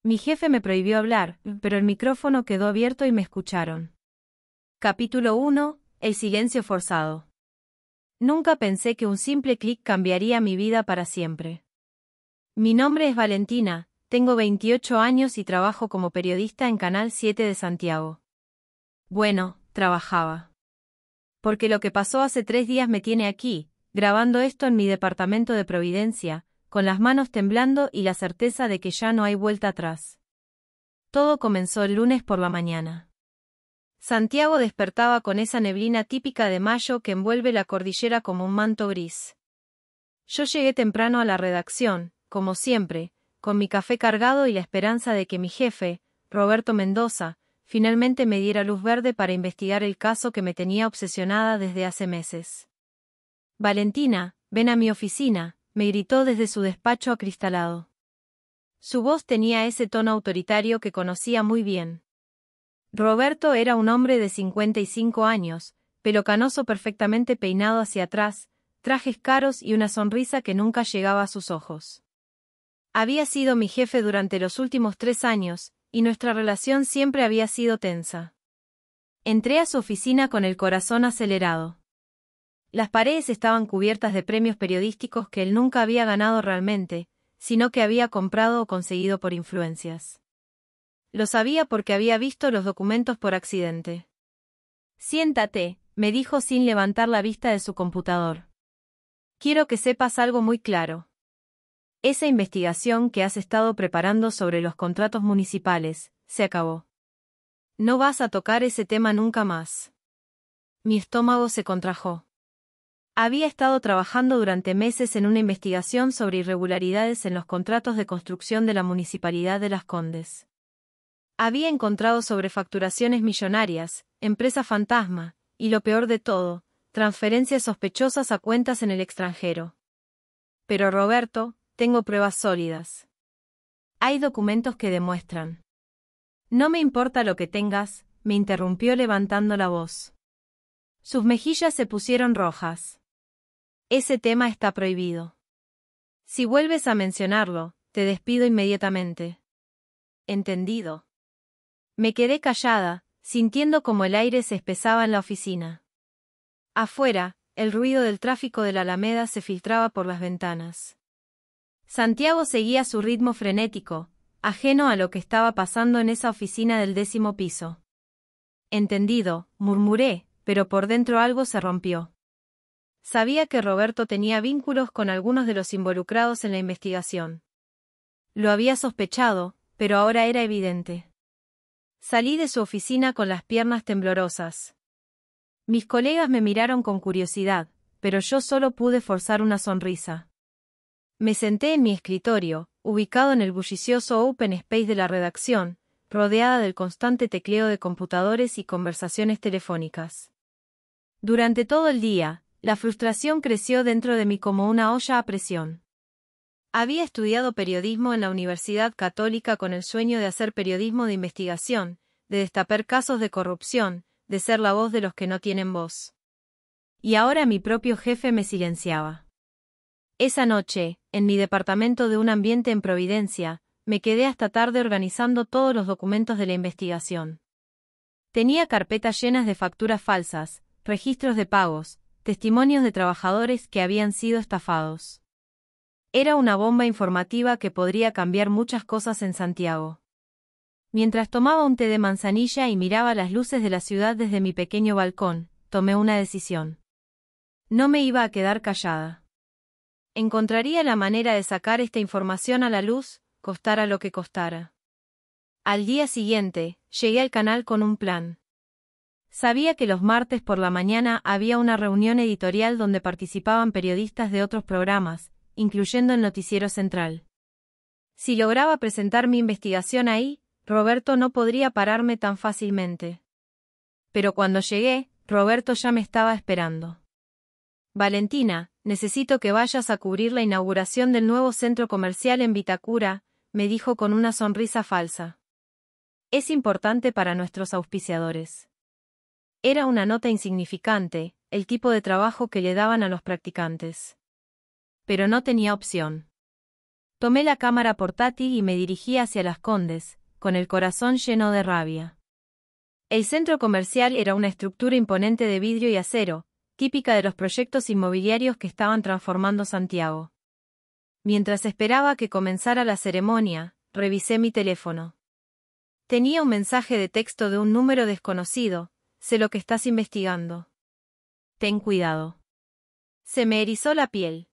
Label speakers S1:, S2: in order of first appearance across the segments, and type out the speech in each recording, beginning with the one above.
S1: Mi jefe me prohibió hablar, pero el micrófono quedó abierto y me escucharon. Capítulo 1. El silencio forzado. Nunca pensé que un simple clic cambiaría mi vida para siempre. Mi nombre es Valentina, tengo 28 años y trabajo como periodista en Canal 7 de Santiago. Bueno, trabajaba. Porque lo que pasó hace 3 días me tiene aquí, grabando esto en mi departamento de Providencia, con las manos temblando y la certeza de que ya no hay vuelta atrás. Todo comenzó el lunes por la mañana. Santiago despertaba con esa neblina típica de mayo que envuelve la cordillera como un manto gris. Yo llegué temprano a la redacción, como siempre, con mi café cargado y la esperanza de que mi jefe, Roberto Mendoza, finalmente me diera luz verde para investigar el caso que me tenía obsesionada desde hace meses. Valentina, ven a mi oficina, me gritó desde su despacho acristalado. Su voz tenía ese tono autoritario que conocía muy bien. Roberto era un hombre de 55 años, pelo canoso perfectamente peinado hacia atrás, trajes caros y una sonrisa que nunca llegaba a sus ojos. Había sido mi jefe durante los últimos 3 años, y nuestra relación siempre había sido tensa. Entré a su oficina con el corazón acelerado. Las paredes estaban cubiertas de premios periodísticos que él nunca había ganado realmente, sino que había comprado o conseguido por influencias. Lo sabía porque había visto los documentos por accidente. Siéntate, me dijo sin levantar la vista de su computador. Quiero que sepas algo muy claro. Esa investigación que has estado preparando sobre los contratos municipales, se acabó. No vas a tocar ese tema nunca más. Mi estómago se contrajo. Había estado trabajando durante meses en una investigación sobre irregularidades en los contratos de construcción de la Municipalidad de Las Condes. Había encontrado sobrefacturaciones millonarias, empresa fantasma, y lo peor de todo, transferencias sospechosas a cuentas en el extranjero. Pero Roberto, tengo pruebas sólidas. Hay documentos que demuestran. No me importa lo que tengas, me interrumpió levantando la voz. Sus mejillas se pusieron rojas. Ese tema está prohibido. Si vuelves a mencionarlo, te despido inmediatamente. Entendido. Me quedé callada, sintiendo como el aire se espesaba en la oficina. Afuera, el ruido del tráfico de la Alameda se filtraba por las ventanas. Santiago seguía su ritmo frenético, ajeno a lo que estaba pasando en esa oficina del 10º piso. Entendido, murmuré, pero por dentro algo se rompió. Sabía que Roberto tenía vínculos con algunos de los involucrados en la investigación. Lo había sospechado, pero ahora era evidente. Salí de su oficina con las piernas temblorosas. Mis colegas me miraron con curiosidad, pero yo solo pude forzar una sonrisa. Me senté en mi escritorio, ubicado en el bullicioso open space de la redacción, rodeada del constante tecleo de computadores y conversaciones telefónicas. Durante todo el día, la frustración creció dentro de mí como una olla a presión. Había estudiado periodismo en la Universidad Católica con el sueño de hacer periodismo de investigación, de destapar casos de corrupción, de ser la voz de los que no tienen voz. Y ahora mi propio jefe me silenciaba. Esa noche, en mi departamento de un ambiente en Providencia, me quedé hasta tarde organizando todos los documentos de la investigación. Tenía carpetas llenas de facturas falsas, registros de pagos, testimonios de trabajadores que habían sido estafados. Era una bomba informativa que podría cambiar muchas cosas en Santiago. Mientras tomaba un té de manzanilla y miraba las luces de la ciudad desde mi pequeño balcón, tomé una decisión. No me iba a quedar callada. Encontraría la manera de sacar esta información a la luz, costara lo que costara. Al día siguiente, llegué al canal con un plan. Sabía que los martes por la mañana había una reunión editorial donde participaban periodistas de otros programas, incluyendo el Noticiero Central. Si lograba presentar mi investigación ahí, Roberto no podría pararme tan fácilmente. Pero cuando llegué, Roberto ya me estaba esperando. Valentina, necesito que vayas a cubrir la inauguración del nuevo centro comercial en Vitacura, me dijo con una sonrisa falsa. Es importante para nuestros auspiciadores. Era una nota insignificante, el tipo de trabajo que le daban a los practicantes. Pero no tenía opción. Tomé la cámara portátil y me dirigí hacia Las Condes, con el corazón lleno de rabia. El centro comercial era una estructura imponente de vidrio y acero, típica de los proyectos inmobiliarios que estaban transformando Santiago. Mientras esperaba que comenzara la ceremonia, revisé mi teléfono. Tenía un mensaje de texto de un número desconocido: sé lo que estás investigando. Ten cuidado. Se me erizó la piel.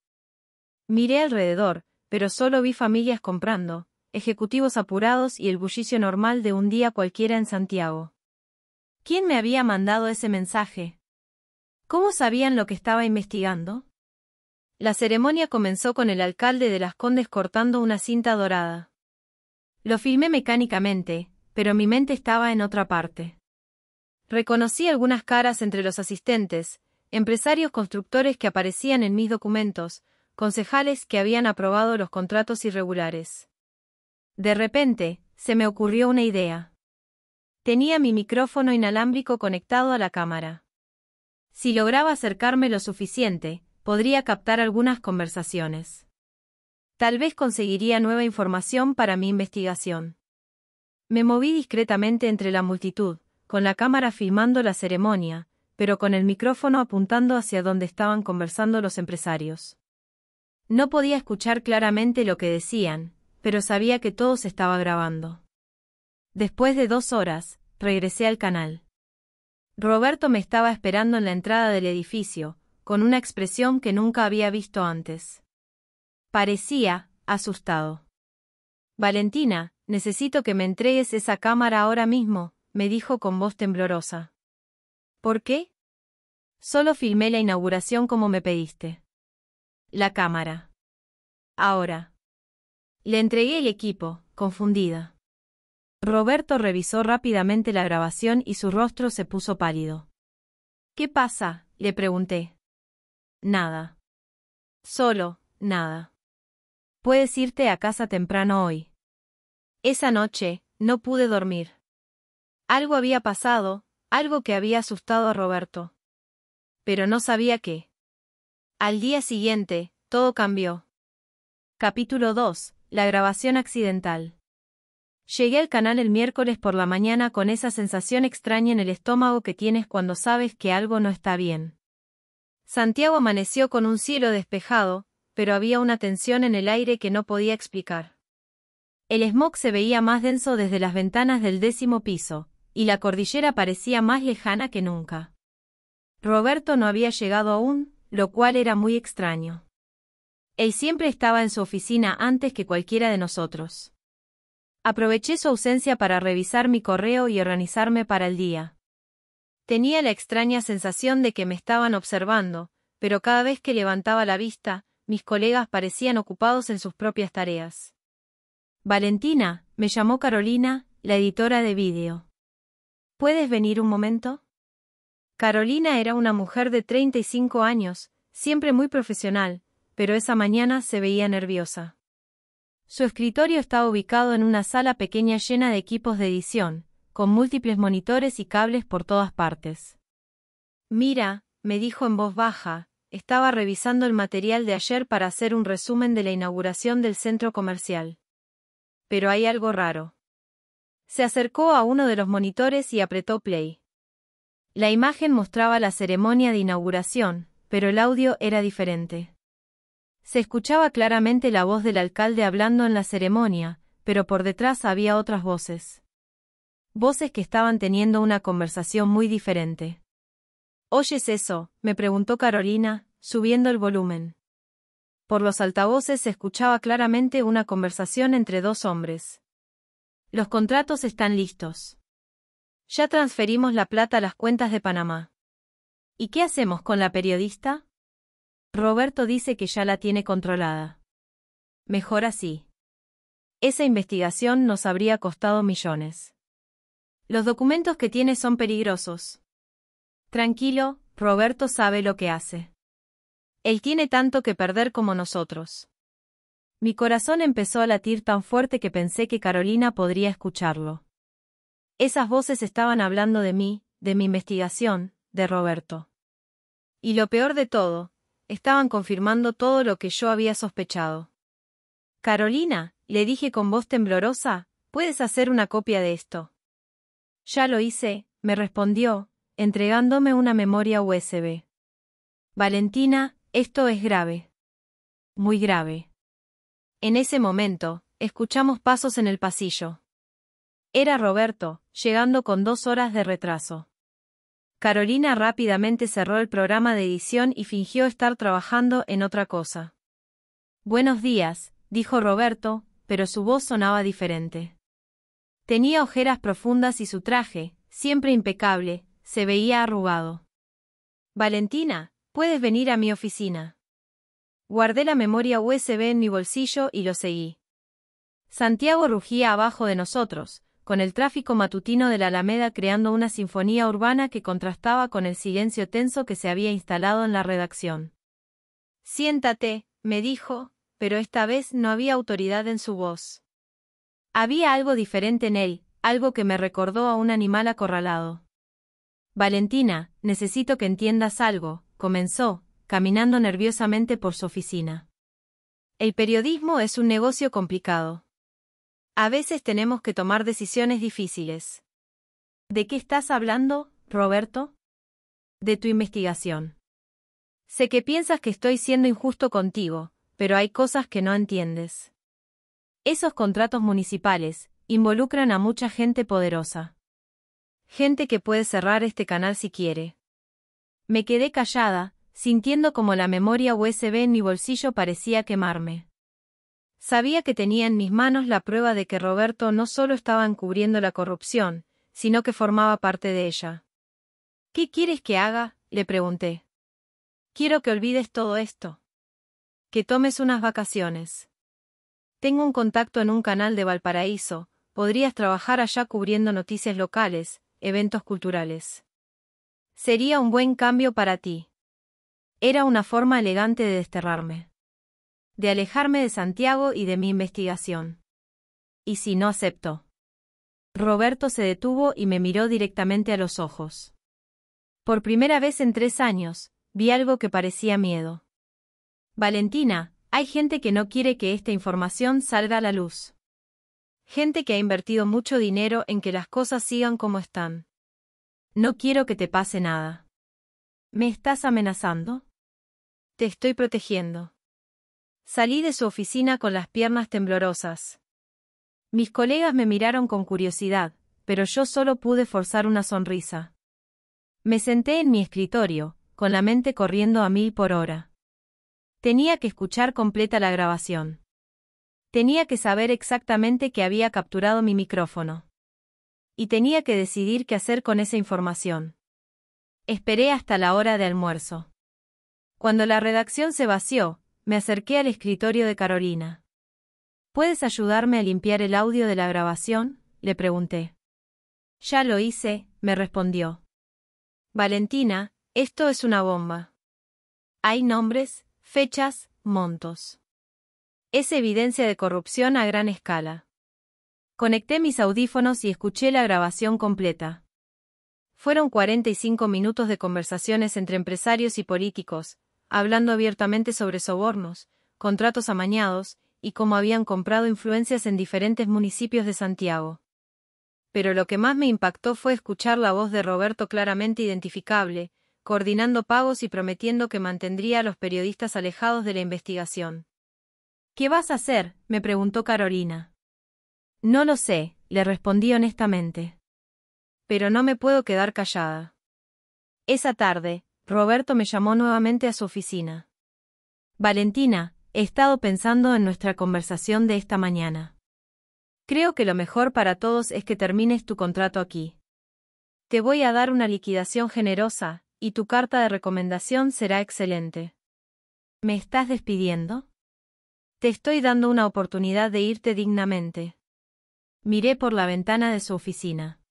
S1: Miré alrededor, pero solo vi familias comprando, ejecutivos apurados y el bullicio normal de un día cualquiera en Santiago. ¿Quién me había mandado ese mensaje? ¿Cómo sabían lo que estaba investigando? La ceremonia comenzó con el alcalde de Las Condes cortando una cinta dorada. Lo filmé mecánicamente, pero mi mente estaba en otra parte. Reconocí algunas caras entre los asistentes, empresarios constructores que aparecían en mis documentos, concejales que habían aprobado los contratos irregulares. De repente, se me ocurrió una idea. Tenía mi micrófono inalámbrico conectado a la cámara. Si lograba acercarme lo suficiente, podría captar algunas conversaciones. Tal vez conseguiría nueva información para mi investigación. Me moví discretamente entre la multitud, con la cámara filmando la ceremonia, pero con el micrófono apuntando hacia donde estaban conversando los empresarios. No podía escuchar claramente lo que decían, pero sabía que todo se estaba grabando. Después de 2 horas, regresé al canal. Roberto me estaba esperando en la entrada del edificio, con una expresión que nunca había visto antes. Parecía asustado. Valentina, necesito que me entregues esa cámara ahora mismo, me dijo con voz temblorosa. ¿Por qué? Solo filmé la inauguración como me pediste. La cámara. Ahora. Le entregué el equipo, confundida. Roberto revisó rápidamente la grabación y su rostro se puso pálido. ¿Qué pasa?, le pregunté. Nada. Solo, nada. Puedes irte a casa temprano hoy. Esa noche, no pude dormir. Algo había pasado, algo que había asustado a Roberto. Pero no sabía qué. Al día siguiente, todo cambió. Capítulo 2. La grabación accidental. Llegué al canal el miércoles por la mañana con esa sensación extraña en el estómago que tienes cuando sabes que algo no está bien. Santiago amaneció con un cielo despejado, pero había una tensión en el aire que no podía explicar. El smog se veía más denso desde las ventanas del 10º piso, y la cordillera parecía más lejana que nunca. Roberto no había llegado aún, lo cual era muy extraño. Él siempre estaba en su oficina antes que cualquiera de nosotros. Aproveché su ausencia para revisar mi correo y organizarme para el día. Tenía la extraña sensación de que me estaban observando, pero cada vez que levantaba la vista, mis colegas parecían ocupados en sus propias tareas. Valentina, me llamó Carolina, la editora de vídeo. ¿Puedes venir un momento? Carolina era una mujer de 35 años, siempre muy profesional, pero esa mañana se veía nerviosa. Su escritorio estaba ubicado en una sala pequeña llena de equipos de edición, con múltiples monitores y cables por todas partes. Mira, me dijo en voz baja, estaba revisando el material de ayer para hacer un resumen de la inauguración del centro comercial. Pero hay algo raro. Se acercó a uno de los monitores y apretó play. La imagen mostraba la ceremonia de inauguración, pero el audio era diferente. Se escuchaba claramente la voz del alcalde hablando en la ceremonia, pero por detrás había otras voces. Voces que estaban teniendo una conversación muy diferente. ¿Oyes eso?, me preguntó Carolina, subiendo el volumen. Por los altavoces se escuchaba claramente una conversación entre 2 hombres. Los contratos están listos. Ya transferimos la plata a las cuentas de Panamá. ¿Y qué hacemos con la periodista? Roberto dice que ya la tiene controlada. Mejor así. Esa investigación nos habría costado millones. Los documentos que tiene son peligrosos. Tranquilo, Roberto sabe lo que hace. Él tiene tanto que perder como nosotros. Mi corazón empezó a latir tan fuerte que pensé que Carolina podría escucharlo. Esas voces estaban hablando de mí, de mi investigación, de Roberto. Y lo peor de todo, estaban confirmando todo lo que yo había sospechado. Carolina, le dije con voz temblorosa, ¿puedes hacer una copia de esto? Ya lo hice, me respondió, entregándome una memoria USB. Valentina, esto es grave. Muy grave. En ese momento, escuchamos pasos en el pasillo. Era Roberto, llegando con 2 horas de retraso. Carolina rápidamente cerró el programa de edición y fingió estar trabajando en otra cosa. Buenos días, dijo Roberto, pero su voz sonaba diferente. Tenía ojeras profundas y su traje, siempre impecable, se veía arrugado. Valentina, ¿puedes venir a mi oficina? Guardé la memoria USB en mi bolsillo y lo seguí. Santiago rugía abajo de nosotros, con el tráfico matutino de la Alameda creando una sinfonía urbana que contrastaba con el silencio tenso que se había instalado en la redacción. Siéntate, me dijo, pero esta vez no había autoridad en su voz. Había algo diferente en él, algo que me recordó a un animal acorralado. Valentina, necesito que entiendas algo, comenzó, caminando nerviosamente por su oficina. El periodismo es un negocio complicado. A veces tenemos que tomar decisiones difíciles. ¿De qué estás hablando, Roberto? De tu investigación. Sé que piensas que estoy siendo injusto contigo, pero hay cosas que no entiendes. Esos contratos municipales involucran a mucha gente poderosa. Gente que puede cerrar este canal si quiere. Me quedé callada, sintiendo como la memoria USB en mi bolsillo parecía quemarme. Sabía que tenía en mis manos la prueba de que Roberto no solo estaba encubriendo la corrupción, sino que formaba parte de ella. ¿Qué quieres que haga?, le pregunté. Quiero que olvides todo esto. Que tomes unas vacaciones. Tengo un contacto en un canal de Valparaíso, podrías trabajar allá cubriendo noticias locales, eventos culturales. Sería un buen cambio para ti. Era una forma elegante de desterrarme. De alejarme de Santiago y de mi investigación. ¿Y si no acepto? Roberto se detuvo y me miró directamente a los ojos. Por primera vez en 3 años, vi algo que parecía miedo. Valentina, hay gente que no quiere que esta información salga a la luz. Gente que ha invertido mucho dinero en que las cosas sigan como están. No quiero que te pase nada. ¿Me estás amenazando? Te estoy protegiendo. Salí de su oficina con las piernas temblorosas. Mis colegas me miraron con curiosidad, pero yo solo pude forzar una sonrisa. Me senté en mi escritorio, con la mente corriendo a 1000 por hora. Tenía que escuchar completa la grabación. Tenía que saber exactamente que había capturado mi micrófono. Y tenía que decidir qué hacer con esa información. Esperé hasta la hora de almuerzo. Cuando la redacción se vació, me acerqué al escritorio de Carolina. ¿Puedes ayudarme a limpiar el audio de la grabación?, le pregunté. Ya lo hice, me respondió. Valentina, esto es una bomba. Hay nombres, fechas, montos. Es evidencia de corrupción a gran escala. Conecté mis audífonos y escuché la grabación completa. Fueron 45 minutos de conversaciones entre empresarios y políticos, hablando abiertamente sobre sobornos, contratos amañados, y cómo habían comprado influencias en diferentes municipios de Santiago. Pero lo que más me impactó fue escuchar la voz de Roberto claramente identificable, coordinando pagos y prometiendo que mantendría a los periodistas alejados de la investigación. ¿Qué vas a hacer?, me preguntó Carolina. No lo sé, le respondí honestamente. Pero no me puedo quedar callada. Esa tarde, Roberto me llamó nuevamente a su oficina. Valentina, he estado pensando en nuestra conversación de esta mañana. Creo que lo mejor para todos es que termines tu contrato aquí. Te voy a dar una liquidación generosa, y tu carta de recomendación será excelente. ¿Me estás despidiendo? Te estoy dando una oportunidad de irte dignamente. Miré por la ventana de su oficina.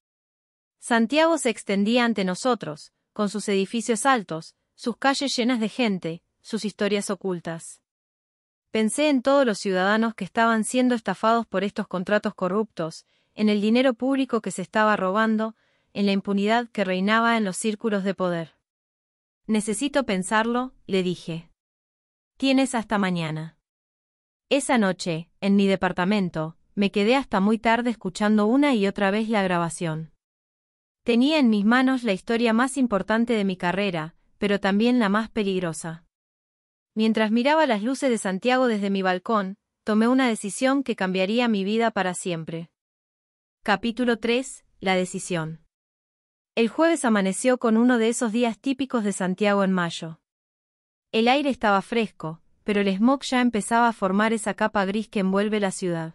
S1: Santiago se extendía ante nosotros, con sus edificios altos, sus calles llenas de gente, sus historias ocultas. Pensé en todos los ciudadanos que estaban siendo estafados por estos contratos corruptos, en el dinero público que se estaba robando, en la impunidad que reinaba en los círculos de poder. Necesito pensarlo, le dije. Tienes hasta mañana. Esa noche, en mi departamento, me quedé hasta muy tarde escuchando una y otra vez la grabación. Tenía en mis manos la historia más importante de mi carrera, pero también la más peligrosa. Mientras miraba las luces de Santiago desde mi balcón, tomé una decisión que cambiaría mi vida para siempre. Capítulo 3. La decisión. El jueves amaneció con uno de esos días típicos de Santiago en mayo. El aire estaba fresco, pero el smog ya empezaba a formar esa capa gris que envuelve la ciudad.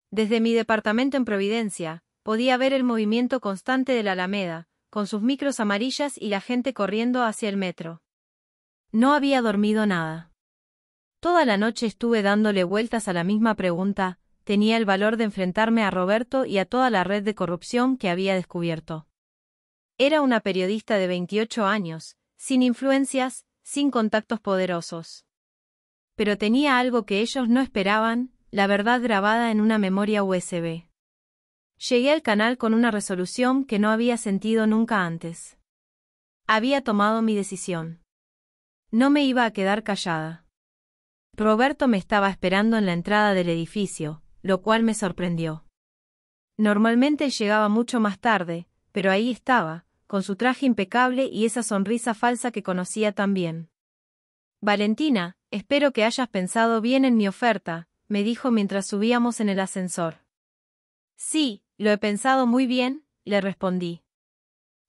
S1: Desde mi departamento en Providencia, podía ver el movimiento constante de la Alameda, con sus micros amarillas y la gente corriendo hacia el metro. No había dormido nada. Toda la noche estuve dándole vueltas a la misma pregunta, tenía el valor de enfrentarme a Roberto y a toda la red de corrupción que había descubierto. Era una periodista de 28 años, sin influencias, sin contactos poderosos. Pero tenía algo que ellos no esperaban, la verdad grabada en una memoria USB. Llegué al canal con una resolución que no había sentido nunca antes. Había tomado mi decisión. No me iba a quedar callada. Roberto me estaba esperando en la entrada del edificio, lo cual me sorprendió. Normalmente él llegaba mucho más tarde, pero ahí estaba, con su traje impecable y esa sonrisa falsa que conocía tan bien. Valentina, espero que hayas pensado bien en mi oferta, me dijo mientras subíamos en el ascensor. Sí, lo he pensado muy bien, le respondí.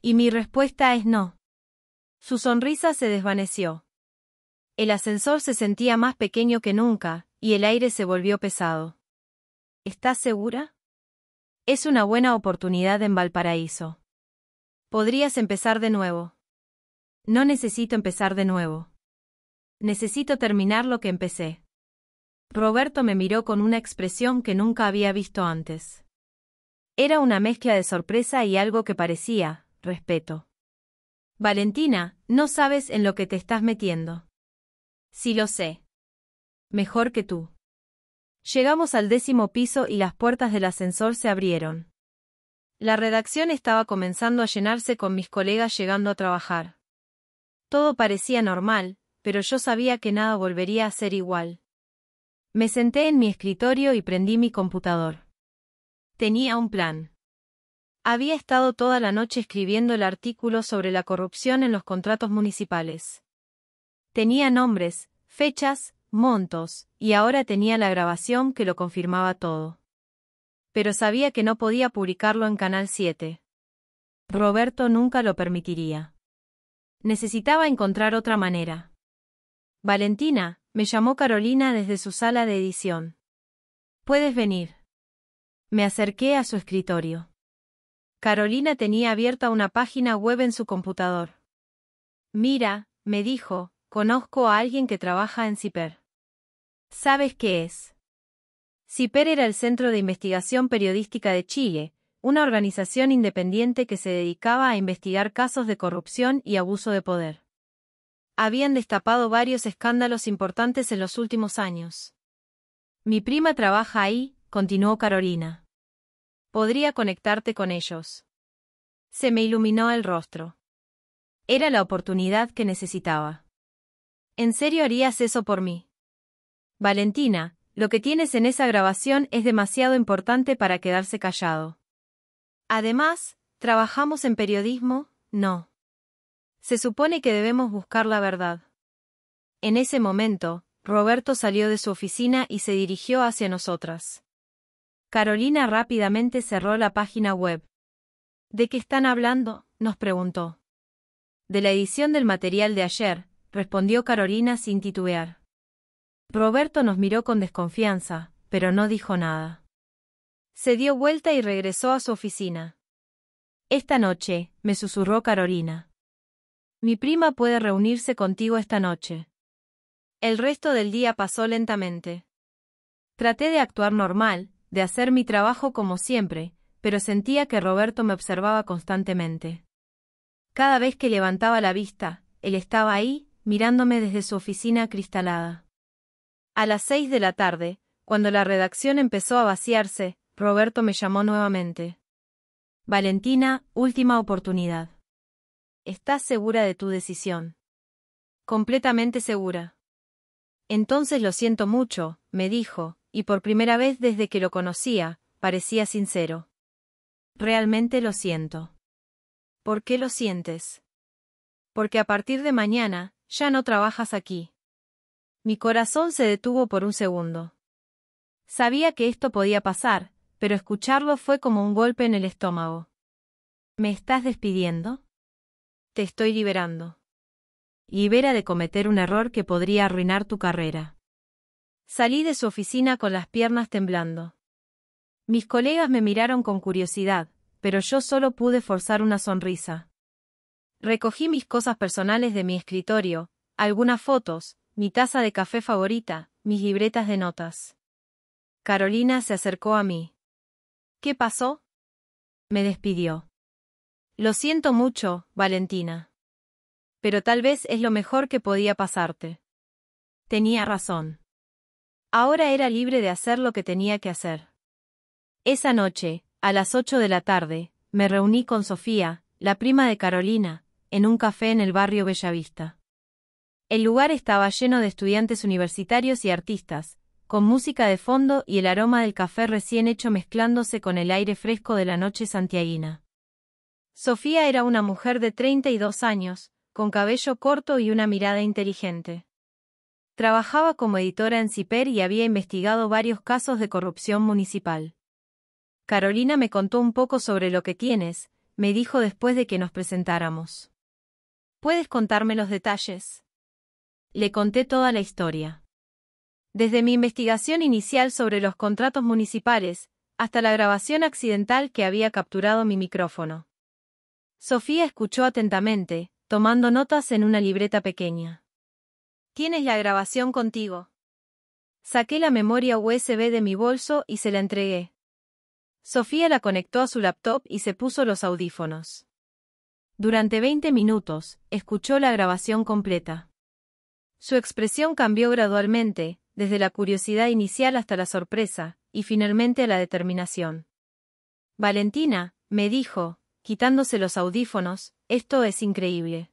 S1: Y mi respuesta es no. Su sonrisa se desvaneció. El ascensor se sentía más pequeño que nunca, y el aire se volvió pesado. ¿Estás segura? Es una buena oportunidad en Valparaíso. Podrías empezar de nuevo. No necesito empezar de nuevo. Necesito terminar lo que empecé. Roberto me miró con una expresión que nunca había visto antes. Era una mezcla de sorpresa y algo que parecía, respeto. Valentina, no sabes en lo que te estás metiendo. Sí lo sé. Mejor que tú. Llegamos al 10º piso y las puertas del ascensor se abrieron. La redacción estaba comenzando a llenarse con mis colegas llegando a trabajar. Todo parecía normal, pero yo sabía que nada volvería a ser igual. Me senté en mi escritorio y prendí mi computador. Tenía un plan. Había estado toda la noche escribiendo el artículo sobre la corrupción en los contratos municipales. Tenía nombres, fechas, montos, y ahora tenía la grabación que lo confirmaba todo. Pero sabía que no podía publicarlo en Canal 7. Roberto nunca lo permitiría. Necesitaba encontrar otra manera. Valentina, me llamó Carolina desde su sala de edición. ¿Puedes venir? Me acerqué a su escritorio. Carolina tenía abierta una página web en su computador. Mira, me dijo, conozco a alguien que trabaja en CIPER. ¿Sabes qué es? CIPER era el Centro de Investigación Periodística de Chile, una organización independiente que se dedicaba a investigar casos de corrupción y abuso de poder. Habían destapado varios escándalos importantes en los últimos años. Mi prima trabaja ahí, continuó Carolina. Podría conectarte con ellos. Se me iluminó el rostro. Era la oportunidad que necesitaba. ¿En serio harías eso por mí? Valentina, lo que tienes en esa grabación es demasiado importante para quedarse callado. Además, ¿trabajamos en periodismo? No. Se supone que debemos buscar la verdad. En ese momento, Roberto salió de su oficina y se dirigió hacia nosotras. Carolina rápidamente cerró la página web. ¿De qué están hablando?, nos preguntó. De la edición del material de ayer, respondió Carolina sin titubear. Roberto nos miró con desconfianza, pero no dijo nada. Se dio vuelta y regresó a su oficina. Esta noche, me susurró Carolina. Mi prima puede reunirse contigo esta noche. El resto del día pasó lentamente. Traté de actuar normal, de hacer mi trabajo como siempre, pero sentía que Roberto me observaba constantemente. Cada vez que levantaba la vista, él estaba ahí, mirándome desde su oficina acristalada. A las 6 de la tarde, cuando la redacción empezó a vaciarse, Roberto me llamó nuevamente. Valentina, última oportunidad. ¿Estás segura de tu decisión? Completamente segura. Entonces lo siento mucho, me dijo, y por primera vez desde que lo conocía, parecía sincero. Realmente lo siento. ¿Por qué lo sientes? Porque a partir de mañana, ya no trabajas aquí. Mi corazón se detuvo por un segundo. Sabía que esto podía pasar, pero escucharlo fue como un golpe en el estómago. ¿Me estás despidiendo? Te estoy liberando. Libera de cometer un error que podría arruinar tu carrera. Salí de su oficina con las piernas temblando. Mis colegas me miraron con curiosidad, pero yo solo pude forzar una sonrisa. Recogí mis cosas personales de mi escritorio, algunas fotos, mi taza de café favorita, mis libretas de notas. Carolina se acercó a mí. ¿Qué pasó? Me despidió. Lo siento mucho, Valentina. Pero tal vez es lo mejor que podía pasarte. Tenía razón. Ahora era libre de hacer lo que tenía que hacer. Esa noche, a las 8 de la tarde, me reuní con Sofía, la prima de Carolina, en un café en el barrio Bellavista. El lugar estaba lleno de estudiantes universitarios y artistas, con música de fondo y el aroma del café recién hecho mezclándose con el aire fresco de la noche santiaguina. Sofía era una mujer de 32 años, con cabello corto y una mirada inteligente. Trabajaba como editora en CIPER y había investigado varios casos de corrupción municipal. Carolina me contó un poco sobre lo que tienes, me dijo después de que nos presentáramos. ¿Puedes contarme los detalles? Le conté toda la historia. Desde mi investigación inicial sobre los contratos municipales, hasta la grabación accidental que había capturado mi micrófono. Sofía escuchó atentamente, tomando notas en una libreta pequeña. ¿Tienes la grabación contigo? Saqué la memoria USB de mi bolso y se la entregué. Sofía la conectó a su laptop y se puso los audífonos. Durante 20 minutos, escuchó la grabación completa. Su expresión cambió gradualmente, desde la curiosidad inicial hasta la sorpresa, y finalmente a la determinación. Valentina, me dijo, quitándose los audífonos, esto es increíble.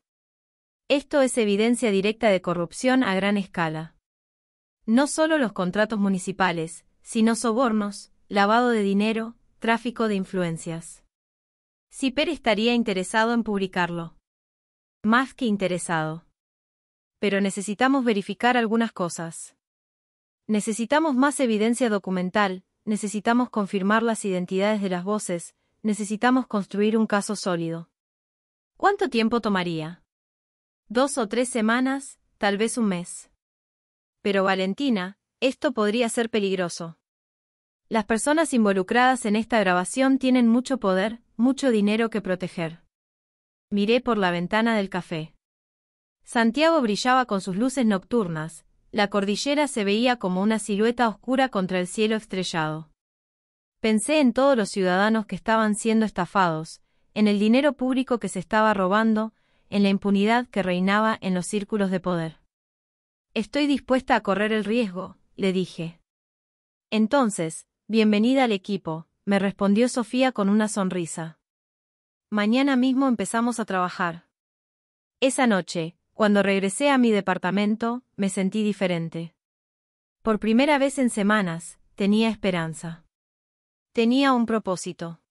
S1: Esto es evidencia directa de corrupción a gran escala. No solo los contratos municipales, sino sobornos, lavado de dinero, tráfico de influencias. CIPER estaría interesado en publicarlo. Más que interesado. Pero necesitamos verificar algunas cosas. Necesitamos más evidencia documental, necesitamos confirmar las identidades de las voces, necesitamos construir un caso sólido. ¿Cuánto tiempo tomaría? 2 o 3 semanas, tal vez un mes. Pero Valentina, esto podría ser peligroso. Las personas involucradas en esta grabación tienen mucho poder, mucho dinero que proteger. Miré por la ventana del café. Santiago brillaba con sus luces nocturnas, la cordillera se veía como una silueta oscura contra el cielo estrellado. Pensé en todos los ciudadanos que estaban siendo estafados, en el dinero público que se estaba robando, en la impunidad que reinaba en los círculos de poder. Estoy dispuesta a correr el riesgo, le dije. Entonces, bienvenida al equipo, me respondió Sofía con una sonrisa. Mañana mismo empezamos a trabajar. Esa noche, cuando regresé a mi departamento, me sentí diferente. Por primera vez en semanas, tenía esperanza. Tenía un propósito.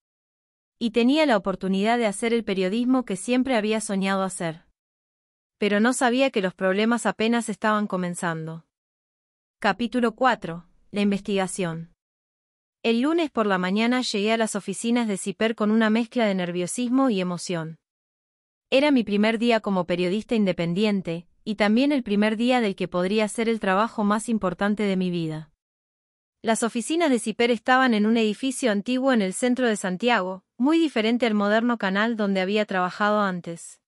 S1: Y tenía la oportunidad de hacer el periodismo que siempre había soñado hacer. Pero no sabía que los problemas apenas estaban comenzando. Capítulo 4. La investigación. El lunes por la mañana llegué a las oficinas de CIPER con una mezcla de nerviosismo y emoción. Era mi primer día como periodista independiente, y también el primer día del que podría ser el trabajo más importante de mi vida. Las oficinas de CIPER estaban en un edificio antiguo en el centro de Santiago, muy diferente al moderno canal donde había trabajado antes.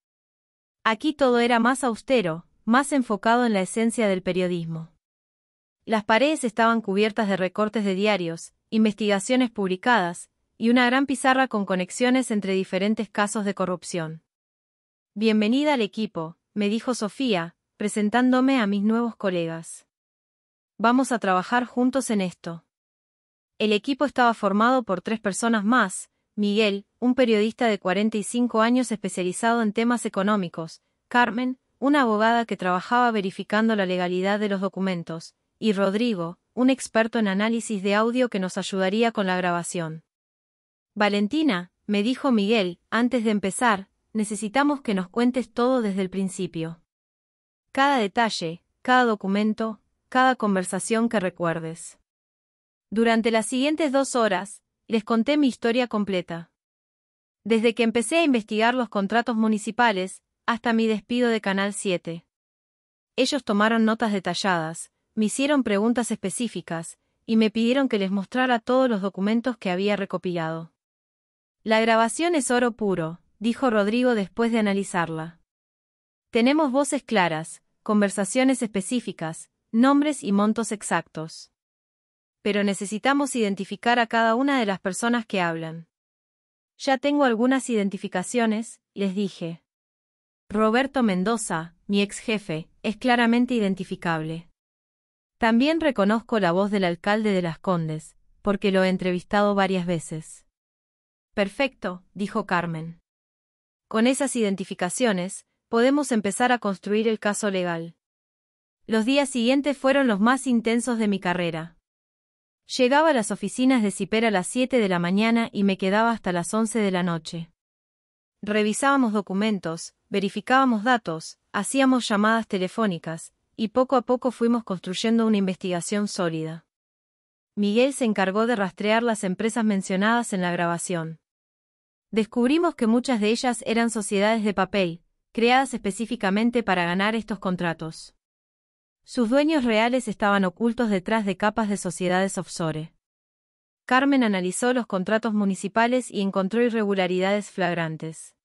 S1: Aquí todo era más austero, más enfocado en la esencia del periodismo. Las paredes estaban cubiertas de recortes de diarios, investigaciones publicadas, y una gran pizarra con conexiones entre diferentes casos de corrupción. Bienvenida al equipo, me dijo Sofía, presentándome a mis nuevos colegas. Vamos a trabajar juntos en esto. El equipo estaba formado por 3 personas más: Miguel, un periodista de 45 años especializado en temas económicos; Carmen, una abogada que trabajaba verificando la legalidad de los documentos, y Rodrigo, un experto en análisis de audio que nos ayudaría con la grabación. Valentina, me dijo Miguel, antes de empezar, necesitamos que nos cuentes todo desde el principio. Cada detalle, cada documento, cada conversación que recuerdes. Durante las siguientes 2 horas, les conté mi historia completa. Desde que empecé a investigar los contratos municipales, hasta mi despido de Canal 7. Ellos tomaron notas detalladas, me hicieron preguntas específicas, y me pidieron que les mostrara todos los documentos que había recopilado. La grabación es oro puro, dijo Rodrigo después de analizarla. Tenemos voces claras, conversaciones específicas, nombres y montos exactos. Pero necesitamos identificar a cada una de las personas que hablan. Ya tengo algunas identificaciones, les dije. Roberto Mendoza, mi ex jefe, es claramente identificable. También reconozco la voz del alcalde de Las Condes, porque lo he entrevistado varias veces. Perfecto, dijo Carmen. Con esas identificaciones, podemos empezar a construir el caso legal. Los días siguientes fueron los más intensos de mi carrera. Llegaba a las oficinas de CIPER a las 7 de la mañana y me quedaba hasta las 11 de la noche. Revisábamos documentos, verificábamos datos, hacíamos llamadas telefónicas, y poco a poco fuimos construyendo una investigación sólida. Miguel se encargó de rastrear las empresas mencionadas en la grabación. Descubrimos que muchas de ellas eran sociedades de papel, creadas específicamente para ganar estos contratos. Sus dueños reales estaban ocultos detrás de capas de sociedades offshore. Carmen analizó los contratos municipales y encontró irregularidades flagrantes.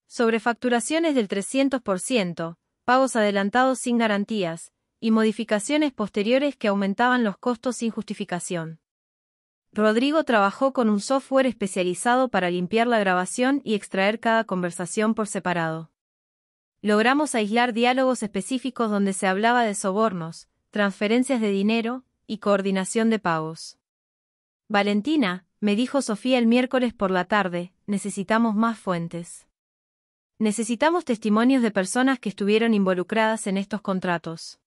S1: Sobrefacturaciones del 300%, pagos adelantados sin garantías, y modificaciones posteriores que aumentaban los costos sin justificación. Rodrigo trabajó con un software especializado para limpiar la grabación y extraer cada conversación por separado. Logramos aislar diálogos específicos donde se hablaba de sobornos, transferencias de dinero y coordinación de pagos. Valentina, me dijo Sofía el miércoles por la tarde, necesitamos más fuentes. Necesitamos testimonios de personas que estuvieron involucradas en estos contratos.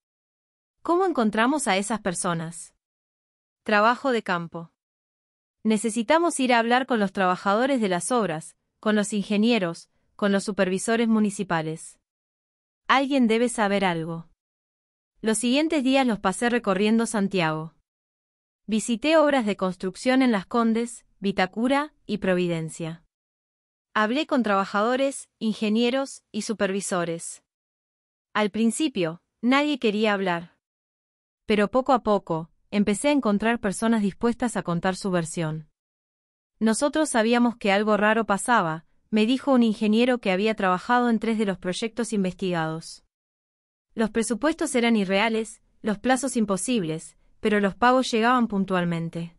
S1: ¿Cómo encontramos a esas personas? Trabajo de campo. Necesitamos ir a hablar con los trabajadores de las obras, con los ingenieros, con los supervisores municipales. Alguien debe saber algo. Los siguientes días los pasé recorriendo Santiago. Visité obras de construcción en Las Condes, Vitacura y Providencia. Hablé con trabajadores, ingenieros y supervisores. Al principio, nadie quería hablar. Pero poco a poco, empecé a encontrar personas dispuestas a contar su versión. Nosotros sabíamos que algo raro pasaba, me dijo un ingeniero que había trabajado en 3 de los proyectos investigados. Los presupuestos eran irreales, los plazos imposibles, pero los pagos llegaban puntualmente.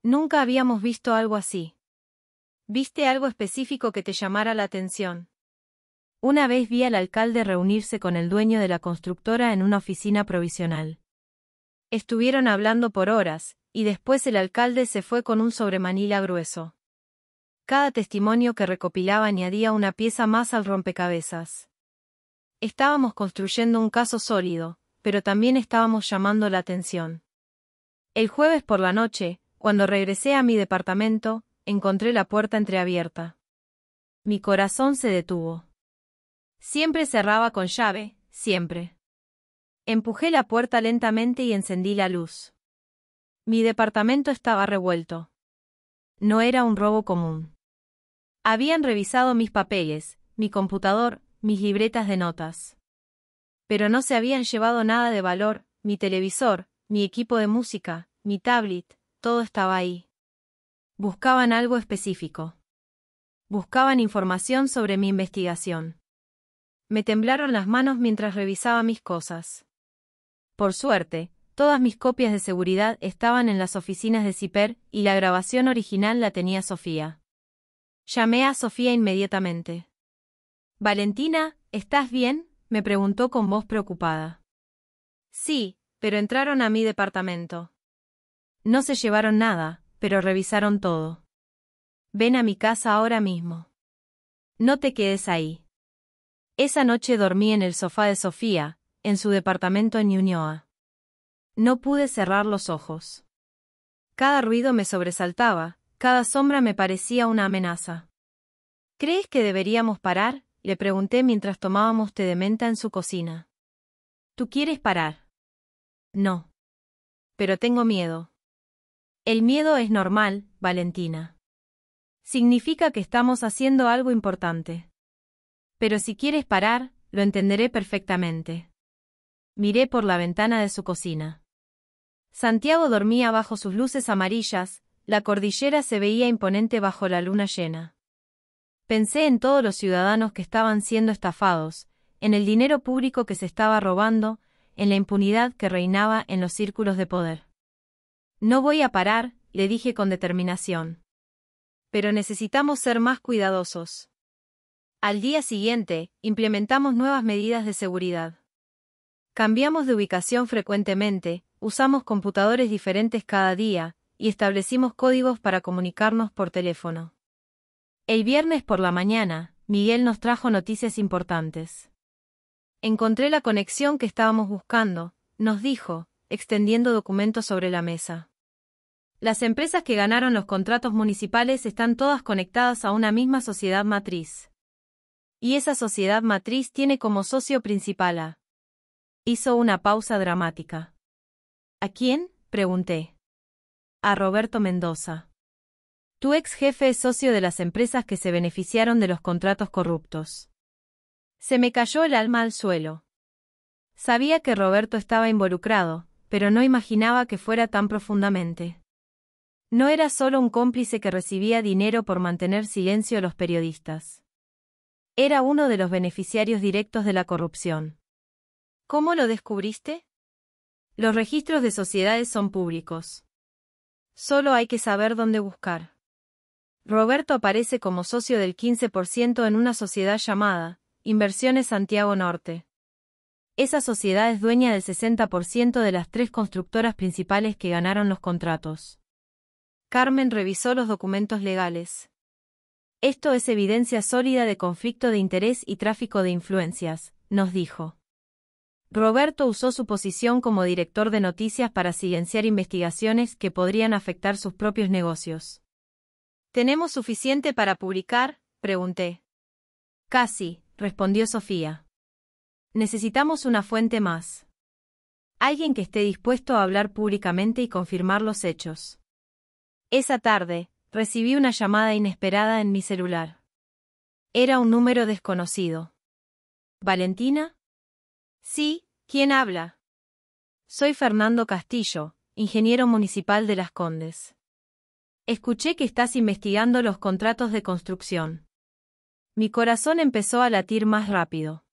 S1: Nunca habíamos visto algo así. ¿Viste algo específico que te llamara la atención? Una vez vi al alcalde reunirse con el dueño de la constructora en una oficina provisional. Estuvieron hablando por horas, y después el alcalde se fue con un sobremanila grueso. Cada testimonio que recopilaba añadía una pieza más al rompecabezas. Estábamos construyendo un caso sólido, pero también estábamos llamando la atención. El jueves por la noche, cuando regresé a mi departamento, encontré la puerta entreabierta. Mi corazón se detuvo. Siempre cerraba con llave, siempre. Empujé la puerta lentamente y encendí la luz. Mi departamento estaba revuelto. No era un robo común. Habían revisado mis papeles, mi computador, mis libretas de notas. Pero no se habían llevado nada de valor, mi televisor, mi equipo de música, mi tablet, todo estaba ahí. Buscaban algo específico. Buscaban información sobre mi investigación. Me temblaron las manos mientras revisaba mis cosas. Por suerte, todas mis copias de seguridad estaban en las oficinas de CIPER y la grabación original la tenía Sofía. Llamé a Sofía inmediatamente. «Valentina, ¿estás bien?», me preguntó con voz preocupada. «Sí, pero entraron a mi departamento. No se llevaron nada, pero revisaron todo. Ven a mi casa ahora mismo. No te quedes ahí». Esa noche dormí en el sofá de Sofía, en su departamento en Ñuñoa. No pude cerrar los ojos. Cada ruido me sobresaltaba, cada sombra me parecía una amenaza. ¿Crees que deberíamos parar?, le pregunté mientras tomábamos té de menta en su cocina. ¿Tú quieres parar? No. Pero tengo miedo. El miedo es normal, Valentina. Significa que estamos haciendo algo importante. Pero si quieres parar, lo entenderé perfectamente. Miré por la ventana de su cocina. Santiago dormía bajo sus luces amarillas, la cordillera se veía imponente bajo la luna llena. Pensé en todos los ciudadanos que estaban siendo estafados, en el dinero público que se estaba robando, en la impunidad que reinaba en los círculos de poder. No voy a parar, le dije con determinación. Pero necesitamos ser más cuidadosos. Al día siguiente, implementamos nuevas medidas de seguridad. Cambiamos de ubicación frecuentemente, usamos computadores diferentes cada día, y establecimos códigos para comunicarnos por teléfono. El viernes por la mañana, Miguel nos trajo noticias importantes. Encontré la conexión que estábamos buscando, nos dijo, extendiendo documentos sobre la mesa. Las empresas que ganaron los contratos municipales están todas conectadas a una misma sociedad matriz. Y esa sociedad matriz tiene como socio principal a... Hizo una pausa dramática. ¿A quién?, pregunté. A Roberto Mendoza. Tu ex jefe es socio de las empresas que se beneficiaron de los contratos corruptos. Se me cayó el alma al suelo. Sabía que Roberto estaba involucrado, pero no imaginaba que fuera tan profundamente. No era solo un cómplice que recibía dinero por mantener silencio a los periodistas. Era uno de los beneficiarios directos de la corrupción. ¿Cómo lo descubriste? Los registros de sociedades son públicos. Solo hay que saber dónde buscar. Roberto aparece como socio del 15% en una sociedad llamada Inversiones Santiago Norte. Esa sociedad es dueña del 60% de las 3 constructoras principales que ganaron los contratos. Carmen revisó los documentos legales. Esto es evidencia sólida de conflicto de interés y tráfico de influencias, nos dijo. Roberto usó su posición como director de noticias para silenciar investigaciones que podrían afectar sus propios negocios. ¿Tenemos suficiente para publicar?, pregunté. Casi, respondió Sofía. Necesitamos una fuente más. Alguien que esté dispuesto a hablar públicamente y confirmar los hechos. Esa tarde, recibí una llamada inesperada en mi celular. Era un número desconocido. ¿Valentina? Sí, ¿quién habla? Soy Fernando Castillo, ingeniero municipal de Las Condes. Escuché que estás investigando los contratos de construcción. Mi corazón empezó a latir más rápido.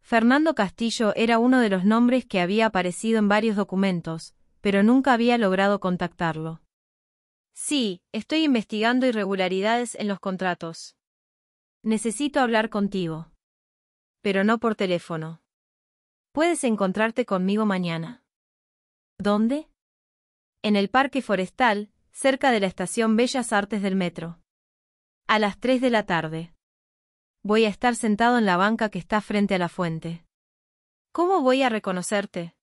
S1: Fernando Castillo era uno de los nombres que había aparecido en varios documentos, pero nunca había logrado contactarlo. Sí, estoy investigando irregularidades en los contratos. Necesito hablar contigo. Pero no por teléfono. Puedes encontrarte conmigo mañana. ¿Dónde? En el Parque Forestal, cerca de la estación Bellas Artes del metro. A las 3 de la tarde. Voy a estar sentado en la banca que está frente a la fuente. ¿Cómo voy a reconocerte?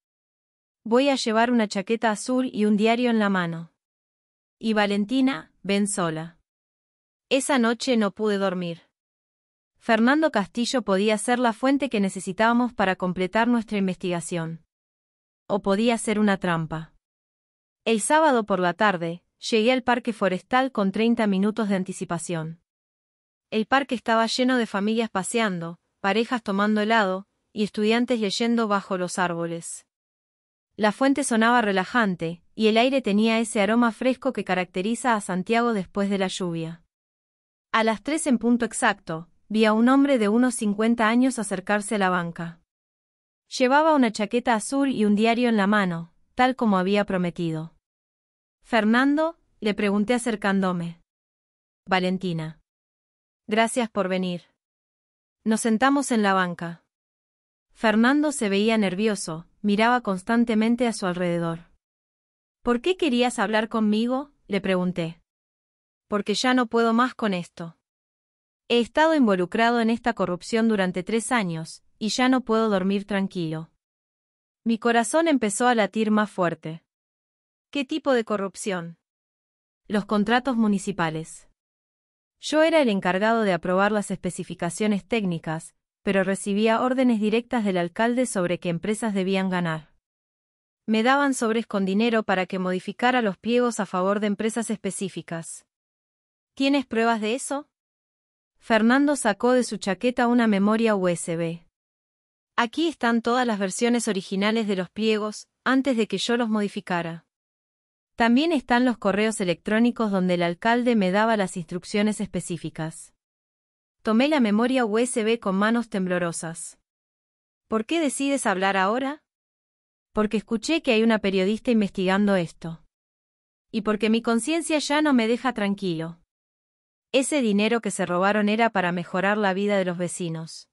S1: Voy a llevar una chaqueta azul y un diario en la mano. Y Valentina, ven sola. Esa noche no pude dormir. Fernando Castillo podía ser la fuente que necesitábamos para completar nuestra investigación. O podía ser una trampa. El sábado por la tarde, llegué al Parque Forestal con 30 minutos de anticipación. El parque estaba lleno de familias paseando, parejas tomando helado, y estudiantes leyendo bajo los árboles. La fuente sonaba relajante, y el aire tenía ese aroma fresco que caracteriza a Santiago después de la lluvia. A las 3 en punto exacto, vi a un hombre de unos 50 años acercarse a la banca. Llevaba una chaqueta azul y un diario en la mano, tal como había prometido. «¿Fernando?», le pregunté acercándome. «Valentina. Gracias por venir». Nos sentamos en la banca. Fernando se veía nervioso, miraba constantemente a su alrededor. «¿Por qué querías hablar conmigo?», le pregunté. «Porque ya no puedo más con esto». He estado involucrado en esta corrupción durante 3 años, y ya no puedo dormir tranquilo. Mi corazón empezó a latir más fuerte. ¿Qué tipo de corrupción? Los contratos municipales. Yo era el encargado de aprobar las especificaciones técnicas, pero recibía órdenes directas del alcalde sobre qué empresas debían ganar. Me daban sobres con dinero para que modificara los pliegos a favor de empresas específicas. ¿Tienes pruebas de eso? Fernando sacó de su chaqueta una memoria USB. Aquí están todas las versiones originales de los pliegos, antes de que yo los modificara. También están los correos electrónicos donde el alcalde me daba las instrucciones específicas. Tomé la memoria USB con manos temblorosas. ¿Por qué decides hablar ahora? Porque escuché que hay una periodista investigando esto. Y porque mi conciencia ya no me deja tranquilo. Ese dinero que se robaron era para mejorar la vida de los vecinos.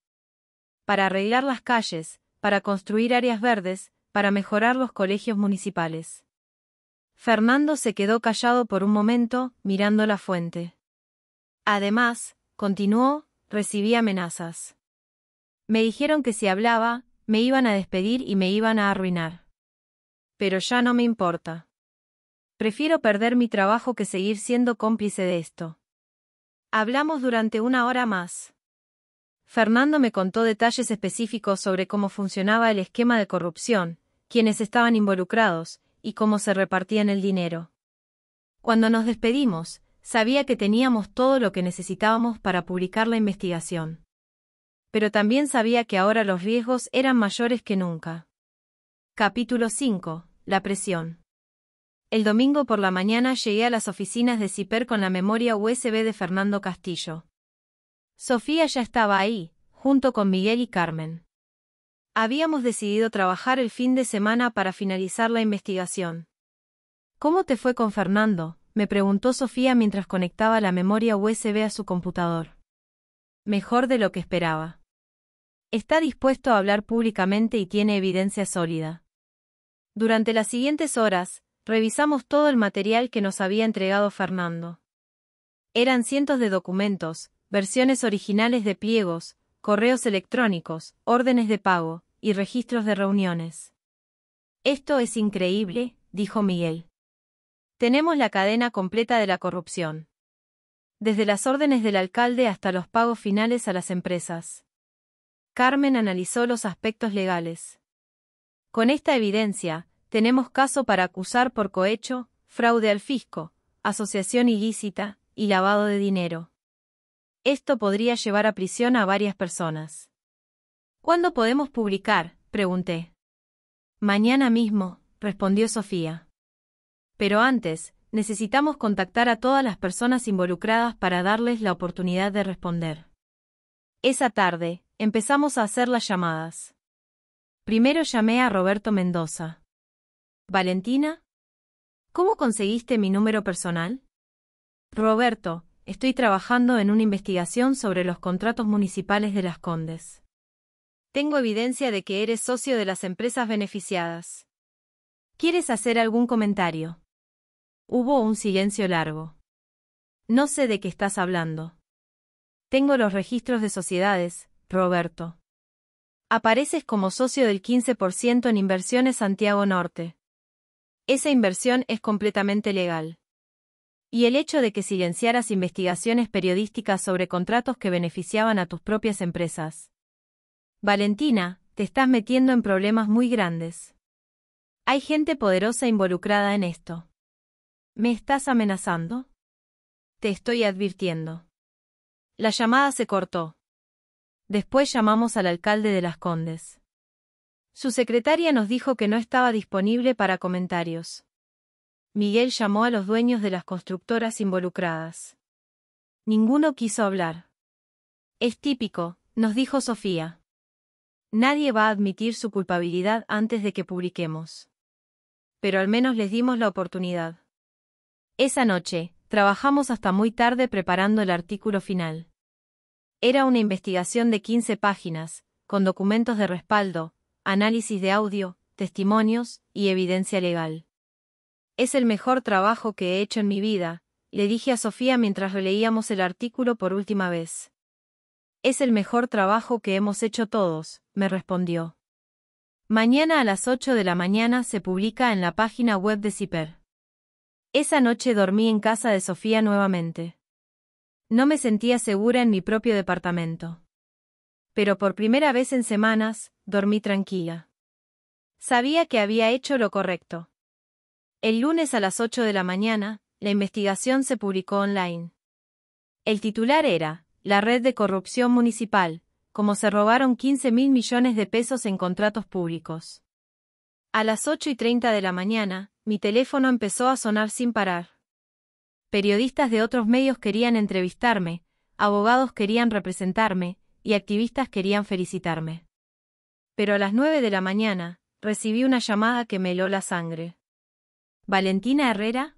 S1: Para arreglar las calles, para construir áreas verdes, para mejorar los colegios municipales. Fernando se quedó callado por un momento, mirando la fuente. Además, continuó, recibí amenazas. Me dijeron que si hablaba, me iban a despedir y me iban a arruinar. Pero ya no me importa. Prefiero perder mi trabajo que seguir siendo cómplice de esto. Hablamos durante 1 hora más. Fernando me contó detalles específicos sobre cómo funcionaba el esquema de corrupción, quiénes estaban involucrados, y cómo se repartían el dinero. Cuando nos despedimos, sabía que teníamos todo lo que necesitábamos para publicar la investigación. Pero también sabía que ahora los riesgos eran mayores que nunca. Capítulo 5. La presión. El domingo por la mañana llegué a las oficinas de CIPER con la memoria USB de Fernando Castillo. Sofía ya estaba ahí, junto con Miguel y Carmen. Habíamos decidido trabajar el fin de semana para finalizar la investigación. ¿Cómo te fue con Fernando?, me preguntó Sofía mientras conectaba la memoria USB a su computador. Mejor de lo que esperaba. Está dispuesto a hablar públicamente y tiene evidencia sólida. Durante las siguientes horas, revisamos todo el material que nos había entregado Fernando. Eran cientos de documentos, versiones originales de pliegos, correos electrónicos, órdenes de pago, y registros de reuniones. Esto es increíble, dijo Miguel. Tenemos la cadena completa de la corrupción. Desde las órdenes del alcalde hasta los pagos finales a las empresas. Carmen analizó los aspectos legales. Con esta evidencia, tenemos caso para acusar por cohecho, fraude al fisco, asociación ilícita, y lavado de dinero. Esto podría llevar a prisión a varias personas. ¿Cuándo podemos publicar?, pregunté. Mañana mismo, respondió Sofía. Pero antes, necesitamos contactar a todas las personas involucradas para darles la oportunidad de responder. Esa tarde, empezamos a hacer las llamadas. Primero llamé a Roberto Mendoza. ¿Valentina? ¿Cómo conseguiste mi número personal? Roberto, estoy trabajando en una investigación sobre los contratos municipales de Las Condes. Tengo evidencia de que eres socio de las empresas beneficiadas. ¿Quieres hacer algún comentario? Hubo un silencio largo. No sé de qué estás hablando. Tengo los registros de sociedades, Roberto. Apareces como socio del 15% en Inversiones Santiago Norte. Esa inversión es completamente legal. Y el hecho de que silenciaras investigaciones periodísticas sobre contratos que beneficiaban a tus propias empresas. Valentina, te estás metiendo en problemas muy grandes. Hay gente poderosa involucrada en esto. ¿Me estás amenazando? Te estoy advirtiendo. La llamada se cortó. Después llamamos al alcalde de Las Condes. Su secretaria nos dijo que no estaba disponible para comentarios. Miguel llamó a los dueños de las constructoras involucradas. Ninguno quiso hablar. Es típico, nos dijo Sofía. Nadie va a admitir su culpabilidad antes de que publiquemos. Pero al menos les dimos la oportunidad. Esa noche, trabajamos hasta muy tarde preparando el artículo final. Era una investigación de 15 páginas, con documentos de respaldo, análisis de audio, testimonios y evidencia legal. Es el mejor trabajo que he hecho en mi vida, le dije a Sofía mientras releíamos el artículo por última vez. Es el mejor trabajo que hemos hecho todos, me respondió. Mañana a las 8 de la mañana se publica en la página web de Zipper. Esa noche dormí en casa de Sofía nuevamente. No me sentía segura en mi propio departamento. Pero por primera vez en semanas, dormí tranquila. Sabía que había hecho lo correcto. El lunes a las 8 de la mañana, la investigación se publicó online. El titular era, la red de corrupción municipal, cómo se robaron 15.000 millones de pesos en contratos públicos. A las 8:30 de la mañana, mi teléfono empezó a sonar sin parar. Periodistas de otros medios querían entrevistarme, abogados querían representarme, y activistas querían felicitarme. Pero a las 9 de la mañana, recibí una llamada que me heló la sangre. ¿Valentina Herrera?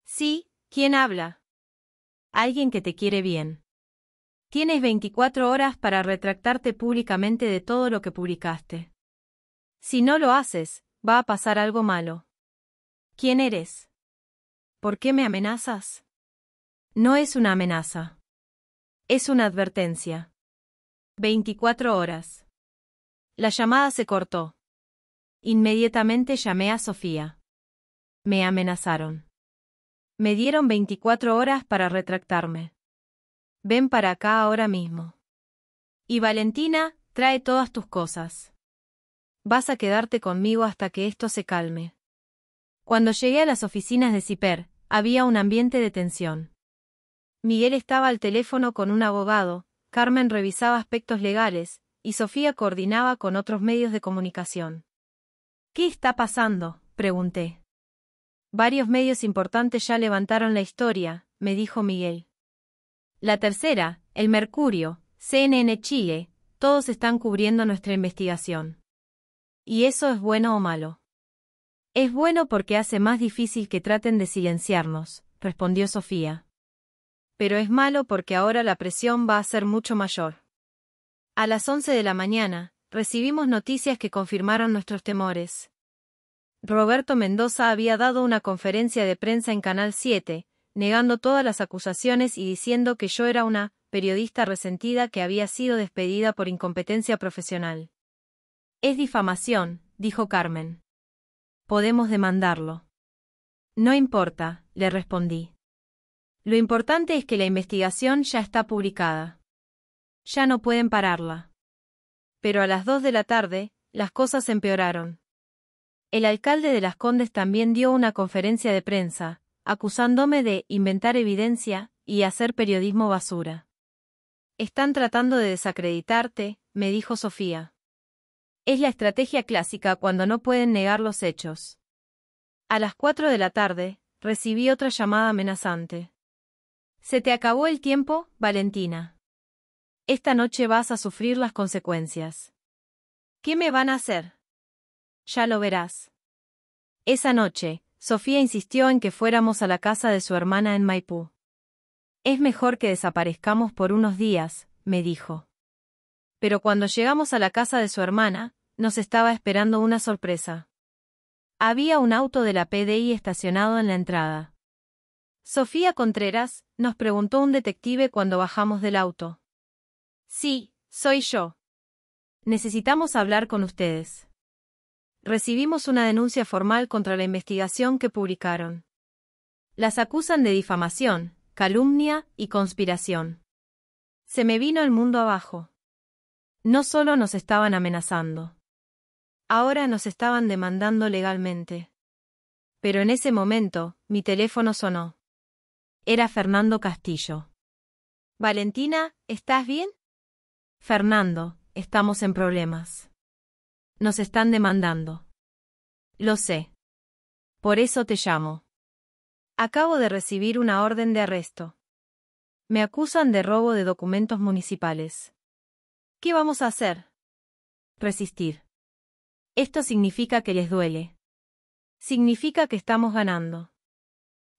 S1: Sí, ¿quién habla? Alguien que te quiere bien. Tienes 24 horas para retractarte públicamente de todo lo que publicaste. Si no lo haces, va a pasar algo malo. ¿Quién eres? ¿Por qué me amenazas? No es una amenaza. Es una advertencia. 24 horas. La llamada se cortó. Inmediatamente llamé a Sofía. Me amenazaron. Me dieron 24 horas para retractarme. Ven para acá ahora mismo. Y Valentina, trae todas tus cosas. Vas a quedarte conmigo hasta que esto se calme. Cuando llegué a las oficinas de Zipper, había un ambiente de tensión. Miguel estaba al teléfono con un abogado, Carmen revisaba aspectos legales, y Sofía coordinaba con otros medios de comunicación. ¿Qué está pasando?, pregunté. Varios medios importantes ya levantaron la historia, me dijo Miguel. La Tercera, El Mercurio, CNN Chile, todos están cubriendo nuestra investigación. ¿Y eso es bueno o malo? Es bueno porque hace más difícil que traten de silenciarnos, respondió Sofía. Pero es malo porque ahora la presión va a ser mucho mayor. A las 11 de la mañana, recibimos noticias que confirmaron nuestros temores. Roberto Mendoza había dado una conferencia de prensa en Canal 7, negando todas las acusaciones y diciendo que yo era una periodista resentida que había sido despedida por incompetencia profesional. Es difamación, dijo Carmen. Podemos demandarlo. No importa, le respondí. Lo importante es que la investigación ya está publicada. Ya no pueden pararla. Pero a las 2 de la tarde, las cosas empeoraron. El alcalde de Las Condes también dio una conferencia de prensa, acusándome de inventar evidencia y hacer periodismo basura. Están tratando de desacreditarte, me dijo Sofía. Es la estrategia clásica cuando no pueden negar los hechos. A las 4 de la tarde, recibí otra llamada amenazante. Se te acabó el tiempo, Valentina. Esta noche vas a sufrir las consecuencias. ¿Qué me van a hacer? Ya lo verás. Esa noche, Sofía insistió en que fuéramos a la casa de su hermana en Maipú. Es mejor que desaparezcamos por unos días, me dijo. Pero cuando llegamos a la casa de su hermana, nos estaba esperando una sorpresa. Había un auto de la PDI estacionado en la entrada. Sofía Contreras, nos preguntó un detective cuando bajamos del auto. Sí, soy yo. Necesitamos hablar con ustedes. Recibimos una denuncia formal contra la investigación que publicaron. Las acusan de difamación, calumnia y conspiración. Se me vino el mundo abajo. No solo nos estaban amenazando. Ahora nos estaban demandando legalmente. Pero en ese momento, mi teléfono sonó. Era Fernando Castillo. Valentina, ¿estás bien? Fernando, estamos en problemas. Nos están demandando. Lo sé. Por eso te llamo. Acabo de recibir una orden de arresto. Me acusan de robo de documentos municipales. ¿Qué vamos a hacer? Resistir. Esto significa que les duele. Significa que estamos ganando.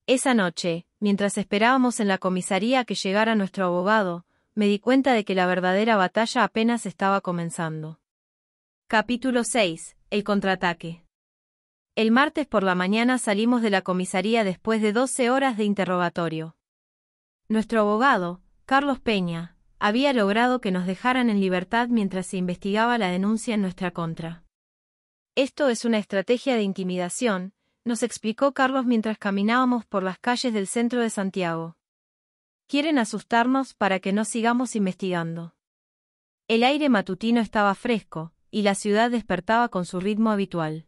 S1: Esa noche, mientras esperábamos en la comisaría a que llegara nuestro abogado, me di cuenta de que la verdadera batalla apenas estaba comenzando. Capítulo 6. El contraataque. El martes por la mañana salimos de la comisaría después de 12 horas de interrogatorio. Nuestro abogado, Carlos Peña, había logrado que nos dejaran en libertad mientras se investigaba la denuncia en nuestra contra. Esto es una estrategia de intimidación, nos explicó Carlos mientras caminábamos por las calles del centro de Santiago. Quieren asustarnos para que no sigamos investigando. El aire matutino estaba fresco, y la ciudad despertaba con su ritmo habitual.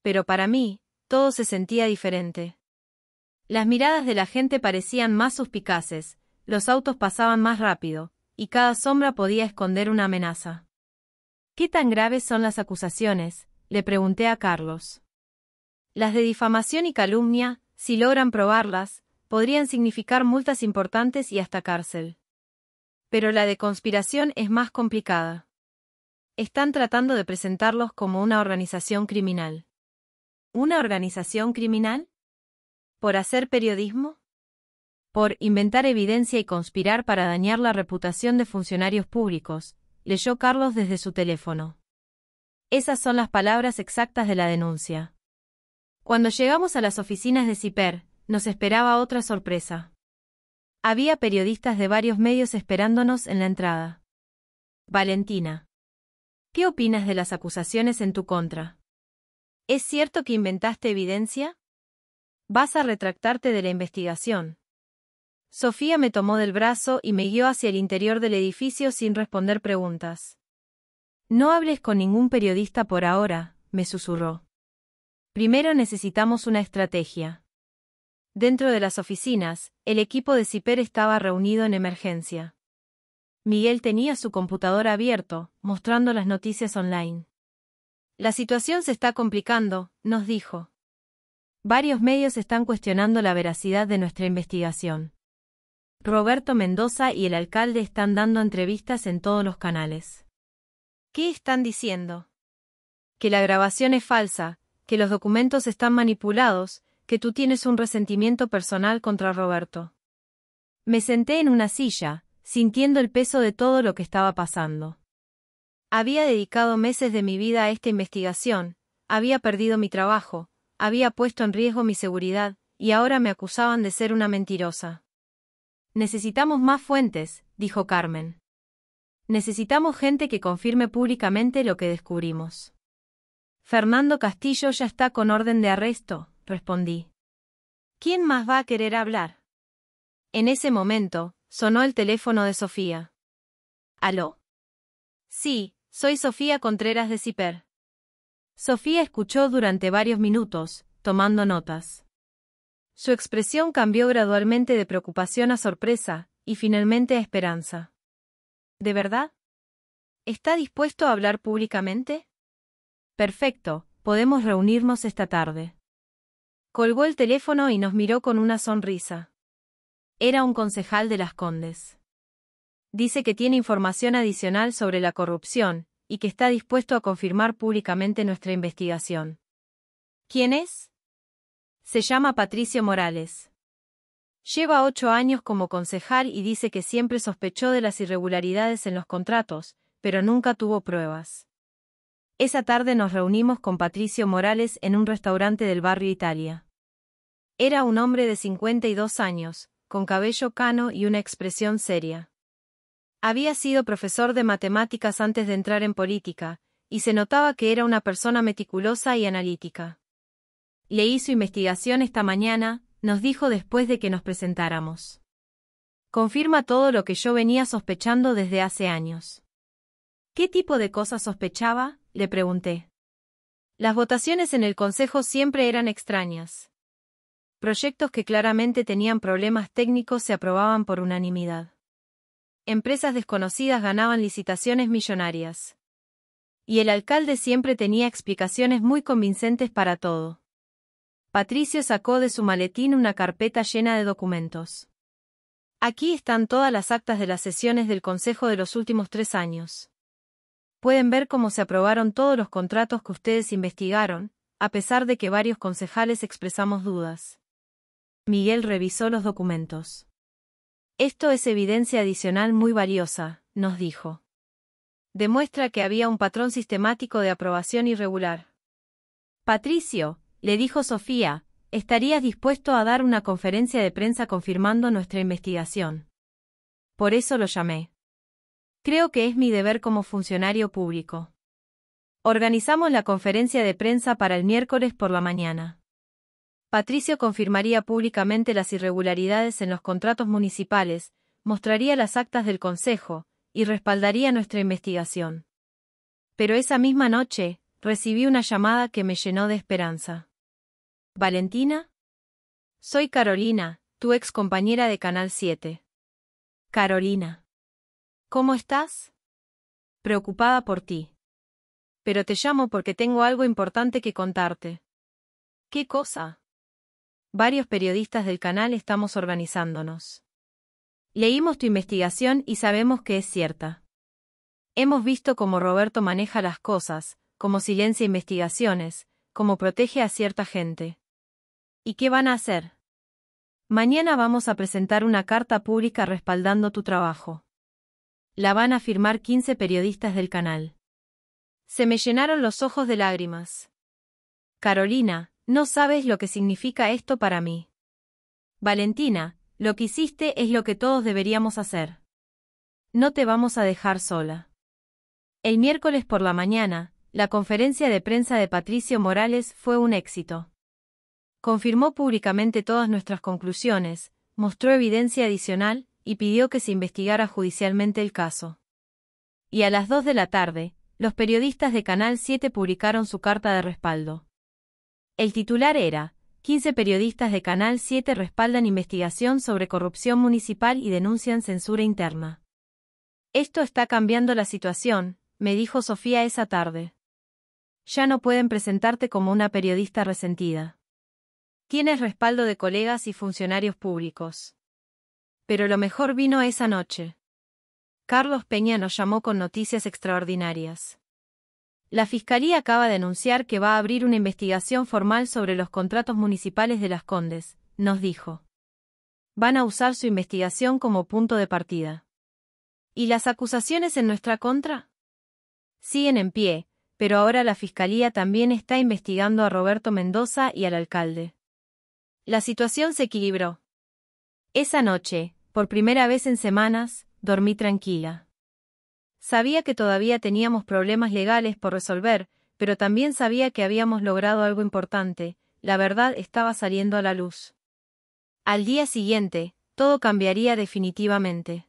S1: Pero para mí, todo se sentía diferente. Las miradas de la gente parecían más suspicaces, los autos pasaban más rápido, y cada sombra podía esconder una amenaza. ¿Qué tan graves son las acusaciones?, le pregunté a Carlos. Las de difamación y calumnia, si logran probarlas, podrían significar multas importantes y hasta cárcel. Pero la de conspiración es más complicada. Están tratando de presentarlos como una organización criminal. ¿Una organización criminal? ¿Por hacer periodismo? ¿Por inventar evidencia y conspirar para dañar la reputación de funcionarios públicos?, leyó Carlos desde su teléfono. Esas son las palabras exactas de la denuncia. Cuando llegamos a las oficinas de CIPER, nos esperaba otra sorpresa. Había periodistas de varios medios esperándonos en la entrada. Valentina. ¿Qué opinas de las acusaciones en tu contra? ¿Es cierto que inventaste evidencia? ¿Vas a retractarte de la investigación? Sofía me tomó del brazo y me guió hacia el interior del edificio sin responder preguntas. No hables con ningún periodista por ahora, me susurró. Primero necesitamos una estrategia. Dentro de las oficinas, el equipo de CIPER estaba reunido en emergencia. Miguel tenía su computador abierto, mostrando las noticias online. La situación se está complicando, nos dijo. Varios medios están cuestionando la veracidad de nuestra investigación. Roberto Mendoza y el alcalde están dando entrevistas en todos los canales. ¿Qué están diciendo? Que la grabación es falsa, que los documentos están manipulados, que tú tienes un resentimiento personal contra Roberto. Me senté en una silla, sintiendo el peso de todo lo que estaba pasando. Había dedicado meses de mi vida a esta investigación, había perdido mi trabajo, había puesto en riesgo mi seguridad, y ahora me acusaban de ser una mentirosa. Necesitamos más fuentes, dijo Carmen. Necesitamos gente que confirme públicamente lo que descubrimos. Fernando Castillo ya está con orden de arresto, respondí. ¿Quién más va a querer hablar? En ese momento, sonó el teléfono de Sofía. ¿Aló? Sí, soy Sofía Contreras de CIPER. Sofía escuchó durante varios minutos, tomando notas. Su expresión cambió gradualmente de preocupación a sorpresa, y finalmente a esperanza. ¿De verdad? ¿Está dispuesto a hablar públicamente? Perfecto, podemos reunirnos esta tarde. Colgó el teléfono y nos miró con una sonrisa. Era un concejal de Las Condes. Dice que tiene información adicional sobre la corrupción, y que está dispuesto a confirmar públicamente nuestra investigación. ¿Quién es? Se llama Patricio Morales. Lleva 8 años como concejal y dice que siempre sospechó de las irregularidades en los contratos, pero nunca tuvo pruebas. Esa tarde nos reunimos con Patricio Morales en un restaurante del barrio Italia. Era un hombre de 52 años, con cabello cano y una expresión seria. Había sido profesor de matemáticas antes de entrar en política, y se notaba que era una persona meticulosa y analítica. Leí su investigación esta mañana, nos dijo después de que nos presentáramos. Confirma todo lo que yo venía sospechando desde hace años. ¿Qué tipo de cosas sospechaba?, le pregunté. Las votaciones en el Consejo siempre eran extrañas. Proyectos que claramente tenían problemas técnicos se aprobaban por unanimidad. Empresas desconocidas ganaban licitaciones millonarias. Y el alcalde siempre tenía explicaciones muy convincentes para todo. Patricio sacó de su maletín una carpeta llena de documentos. Aquí están todas las actas de las sesiones del Consejo de los últimos 3 años. Pueden ver cómo se aprobaron todos los contratos que ustedes investigaron, a pesar de que varios concejales expresamos dudas. Miguel revisó los documentos. Esto es evidencia adicional muy valiosa, nos dijo. Demuestra que había un patrón sistemático de aprobación irregular. Patricio, le dijo Sofía, ¿estarías dispuesto a dar una conferencia de prensa confirmando nuestra investigación? Por eso lo llamé. Creo que es mi deber como funcionario público. Organizamos la conferencia de prensa para el miércoles por la mañana. Patricio confirmaría públicamente las irregularidades en los contratos municipales, mostraría las actas del Consejo, y respaldaría nuestra investigación. Pero esa misma noche, recibí una llamada que me llenó de esperanza. ¿Valentina? Soy Carolina, tu ex compañera de Canal 7. Carolina. ¿Cómo estás? Preocupada por ti. Pero te llamo porque tengo algo importante que contarte. ¿Qué cosa? Varios periodistas del canal estamos organizándonos. Leímos tu investigación y sabemos que es cierta. Hemos visto cómo Roberto maneja las cosas, cómo silencia investigaciones, cómo protege a cierta gente. ¿Y qué van a hacer? Mañana vamos a presentar una carta pública respaldando tu trabajo. La van a firmar 15 periodistas del canal. Se me llenaron los ojos de lágrimas. Carolina, no sabes lo que significa esto para mí. Valentina, lo que hiciste es lo que todos deberíamos hacer. No te vamos a dejar sola. El miércoles por la mañana, la conferencia de prensa de Patricio Morales fue un éxito. Confirmó públicamente todas nuestras conclusiones, mostró evidencia adicional y pidió que se investigara judicialmente el caso. Y a las 2 de la tarde, los periodistas de Canal 7 publicaron su carta de respaldo. El titular era: 15 periodistas de Canal 7 respaldan investigación sobre corrupción municipal y denuncian censura interna. Esto está cambiando la situación, me dijo Sofía esa tarde. Ya no pueden presentarte como una periodista resentida. Tienes respaldo de colegas y funcionarios públicos. Pero lo mejor vino esa noche. Carlos Peña nos llamó con noticias extraordinarias. La Fiscalía acaba de anunciar que va a abrir una investigación formal sobre los contratos municipales de Las Condes, nos dijo. Van a usar su investigación como punto de partida. ¿Y las acusaciones en nuestra contra? Siguen en pie, pero ahora la Fiscalía también está investigando a Roberto Mendoza y al alcalde. La situación se equilibró. Esa noche, por primera vez en semanas, dormí tranquila. Sabía que todavía teníamos problemas legales por resolver, pero también sabía que habíamos logrado algo importante, la verdad estaba saliendo a la luz. Al día siguiente, todo cambiaría definitivamente.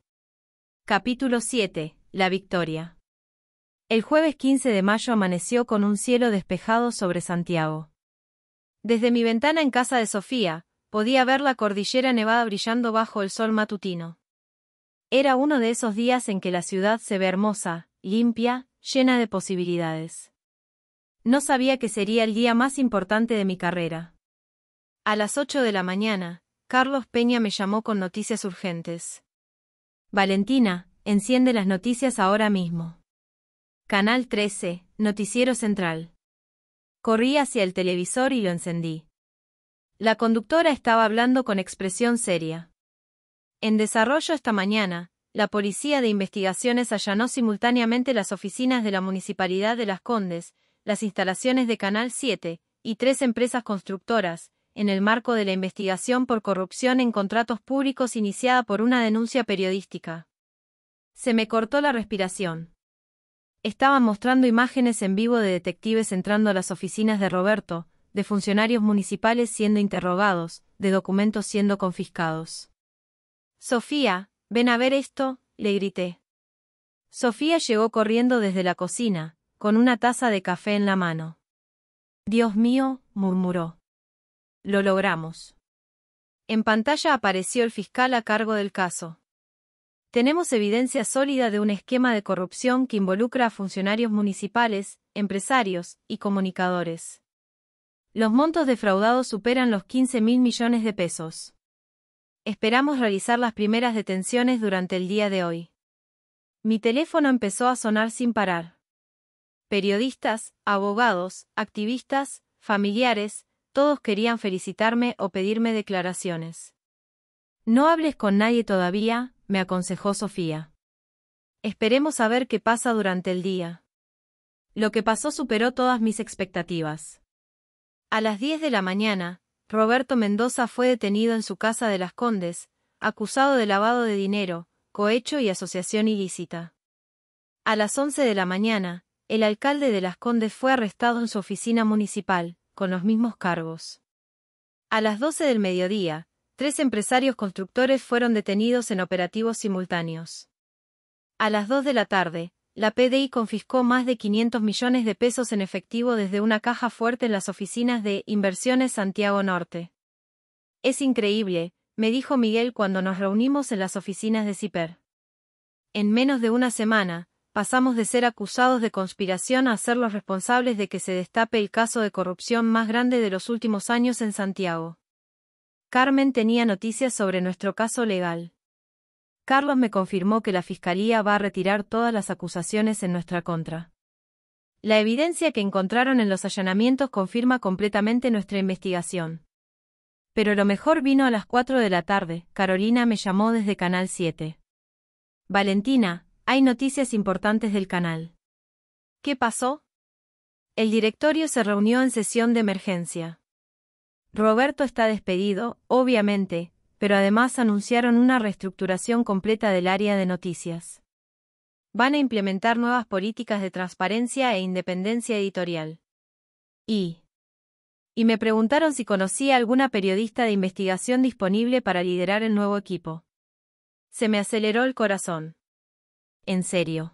S1: Capítulo 7. La victoria. El jueves 15 de mayo amaneció con un cielo despejado sobre Santiago. Desde mi ventana en casa de Sofía, podía ver la cordillera nevada brillando bajo el sol matutino. Era uno de esos días en que la ciudad se ve hermosa, limpia, llena de posibilidades. No sabía que sería el día más importante de mi carrera. A las 8 de la mañana, Carlos Peña me llamó con noticias urgentes. Valentina, enciende las noticias ahora mismo. Canal 13, Noticiero Central. Corrí hacia el televisor y lo encendí. La conductora estaba hablando con expresión seria. En desarrollo esta mañana, la Policía de Investigaciones allanó simultáneamente las oficinas de la Municipalidad de Las Condes, las instalaciones de Canal 7, y 3 empresas constructoras, en el marco de la investigación por corrupción en contratos públicos iniciada por una denuncia periodística. Se me cortó la respiración. Estaban mostrando imágenes en vivo de detectives entrando a las oficinas de Roberto, de funcionarios municipales siendo interrogados, de documentos siendo confiscados. Sofía, ven a ver esto, le grité. Sofía llegó corriendo desde la cocina, con una taza de café en la mano. Dios mío, murmuró. Lo logramos. En pantalla apareció el fiscal a cargo del caso. Tenemos evidencia sólida de un esquema de corrupción que involucra a funcionarios municipales, empresarios y comunicadores. Los montos defraudados superan los 15.000 millones de pesos. Esperamos realizar las primeras detenciones durante el día de hoy. Mi teléfono empezó a sonar sin parar. Periodistas, abogados, activistas, familiares, todos querían felicitarme o pedirme declaraciones. No hables con nadie todavía, me aconsejó Sofía. Esperemos a ver qué pasa durante el día. Lo que pasó superó todas mis expectativas. A las 10 de la mañana, Roberto Mendoza fue detenido en su casa de Las Condes, acusado de lavado de dinero, cohecho y asociación ilícita. A las 11 de la mañana, el alcalde de Las Condes fue arrestado en su oficina municipal, con los mismos cargos. A las 12 del mediodía, 3 empresarios constructores fueron detenidos en operativos simultáneos. A las 2 de la tarde, la PDI confiscó más de 500 millones de pesos en efectivo desde una caja fuerte en las oficinas de Inversiones Santiago Norte. Es increíble, me dijo Miguel cuando nos reunimos en las oficinas de CIPER. En menos de una semana, pasamos de ser acusados de conspiración a ser los responsables de que se destape el caso de corrupción más grande de los últimos años en Santiago. Carmen tenía noticias sobre nuestro caso legal. Carlos me confirmó que la Fiscalía va a retirar todas las acusaciones en nuestra contra. La evidencia que encontraron en los allanamientos confirma completamente nuestra investigación. Pero lo mejor vino a las 4 de la tarde. Carolina me llamó desde Canal 7. Valentina, hay noticias importantes del canal. ¿Qué pasó? El directorio se reunió en sesión de emergencia. Roberto está despedido, obviamente, pero además anunciaron una reestructuración completa del área de noticias. Van a implementar nuevas políticas de transparencia e independencia editorial. Y me preguntaron si conocía alguna periodista de investigación disponible para liderar el nuevo equipo. Se me aceleró el corazón. ¿En serio?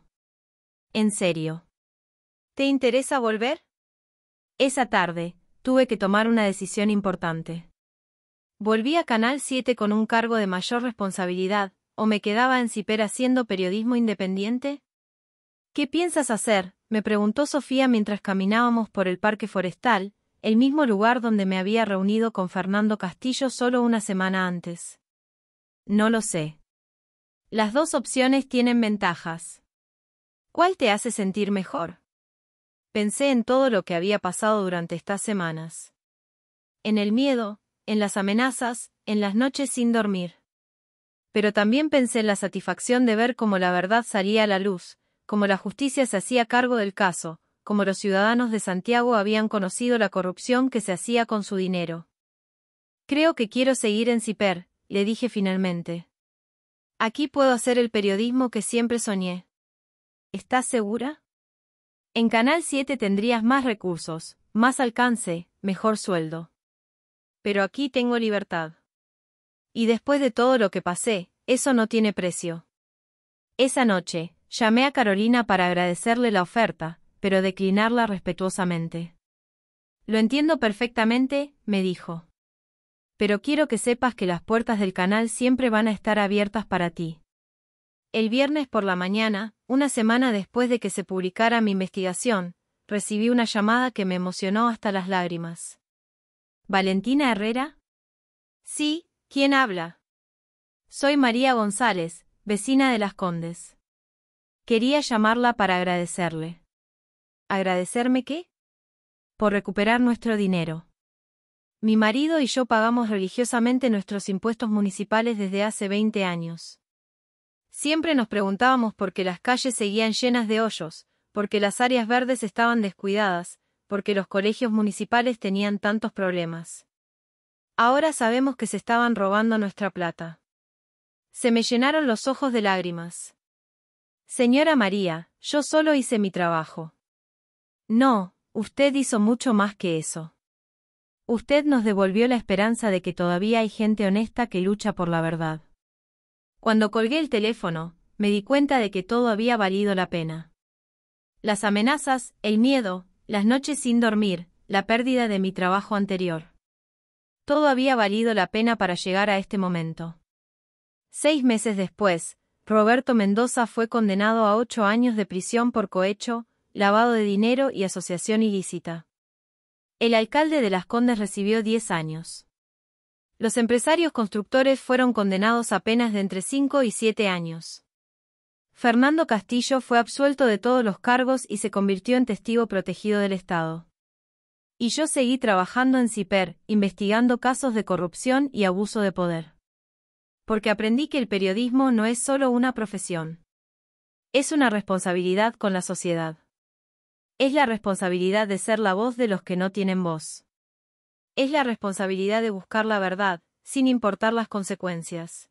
S1: ¿En serio? ¿Te interesa volver? Esa tarde, tuve que tomar una decisión importante. ¿Volví a Canal 7 con un cargo de mayor responsabilidad, o me quedaba en CIPER haciendo periodismo independiente? ¿Qué piensas hacer?, me preguntó Sofía mientras caminábamos por el Parque Forestal, el mismo lugar donde me había reunido con Fernando Castillo solo una semana antes. No lo sé. Las dos opciones tienen ventajas. ¿Cuál te hace sentir mejor? Pensé en todo lo que había pasado durante estas semanas. En el miedo, en las amenazas, en las noches sin dormir. Pero también pensé en la satisfacción de ver cómo la verdad salía a la luz, cómo la justicia se hacía cargo del caso, cómo los ciudadanos de Santiago habían conocido la corrupción que se hacía con su dinero. Creo que quiero seguir en CIPER, le dije finalmente. Aquí puedo hacer el periodismo que siempre soñé. ¿Estás segura? En Canal 7 tendrías más recursos, más alcance, mejor sueldo. Pero aquí tengo libertad. Y después de todo lo que pasé, eso no tiene precio. Esa noche, llamé a Carolina para agradecerle la oferta, pero declinarla respetuosamente. Lo entiendo perfectamente, me dijo. Pero quiero que sepas que las puertas del canal siempre van a estar abiertas para ti. El viernes por la mañana, una semana después de que se publicara mi investigación, recibí una llamada que me emocionó hasta las lágrimas. ¿Valentina Herrera? Sí, ¿quién habla? Soy María González, vecina de Las Condes. Quería llamarla para agradecerle. ¿Agradecerme qué? Por recuperar nuestro dinero. Mi marido y yo pagamos religiosamente nuestros impuestos municipales desde hace 20 años. Siempre nos preguntábamos por qué las calles seguían llenas de hoyos, por qué las áreas verdes estaban descuidadas, por qué los colegios municipales tenían tantos problemas. Ahora sabemos que se estaban robando nuestra plata. Se me llenaron los ojos de lágrimas. Señora María, yo solo hice mi trabajo. No, usted hizo mucho más que eso. Usted nos devolvió la esperanza de que todavía hay gente honesta que lucha por la verdad. Cuando colgué el teléfono, me di cuenta de que todo había valido la pena. Las amenazas, el miedo, las noches sin dormir, la pérdida de mi trabajo anterior. Todo había valido la pena para llegar a este momento. 6 meses después, Roberto Mendoza fue condenado a 8 años de prisión por cohecho, lavado de dinero y asociación ilícita. El alcalde de Las Condes recibió 10 años. Los empresarios constructores fueron condenados a penas de entre 5 y 7 años. Fernando Castillo fue absuelto de todos los cargos y se convirtió en testigo protegido del Estado. Y yo seguí trabajando en CIPER, investigando casos de corrupción y abuso de poder. Porque aprendí que el periodismo no es solo una profesión. Es una responsabilidad con la sociedad. Es la responsabilidad de ser la voz de los que no tienen voz. Es la responsabilidad de buscar la verdad, sin importar las consecuencias.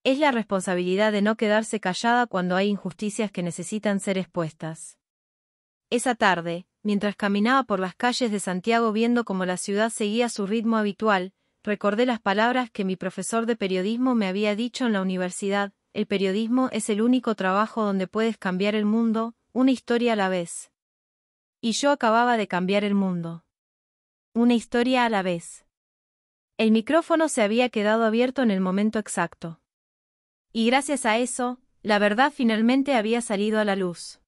S1: Es la responsabilidad de no quedarse callada cuando hay injusticias que necesitan ser expuestas. Esa tarde, mientras caminaba por las calles de Santiago viendo cómo la ciudad seguía su ritmo habitual, recordé las palabras que mi profesor de periodismo me había dicho en la universidad: el periodismo es el único trabajo donde puedes cambiar el mundo, una historia a la vez. Y yo acababa de cambiar el mundo. Una historia a la vez. El micrófono se había quedado abierto en el momento exacto. Y gracias a eso, la verdad finalmente había salido a la luz.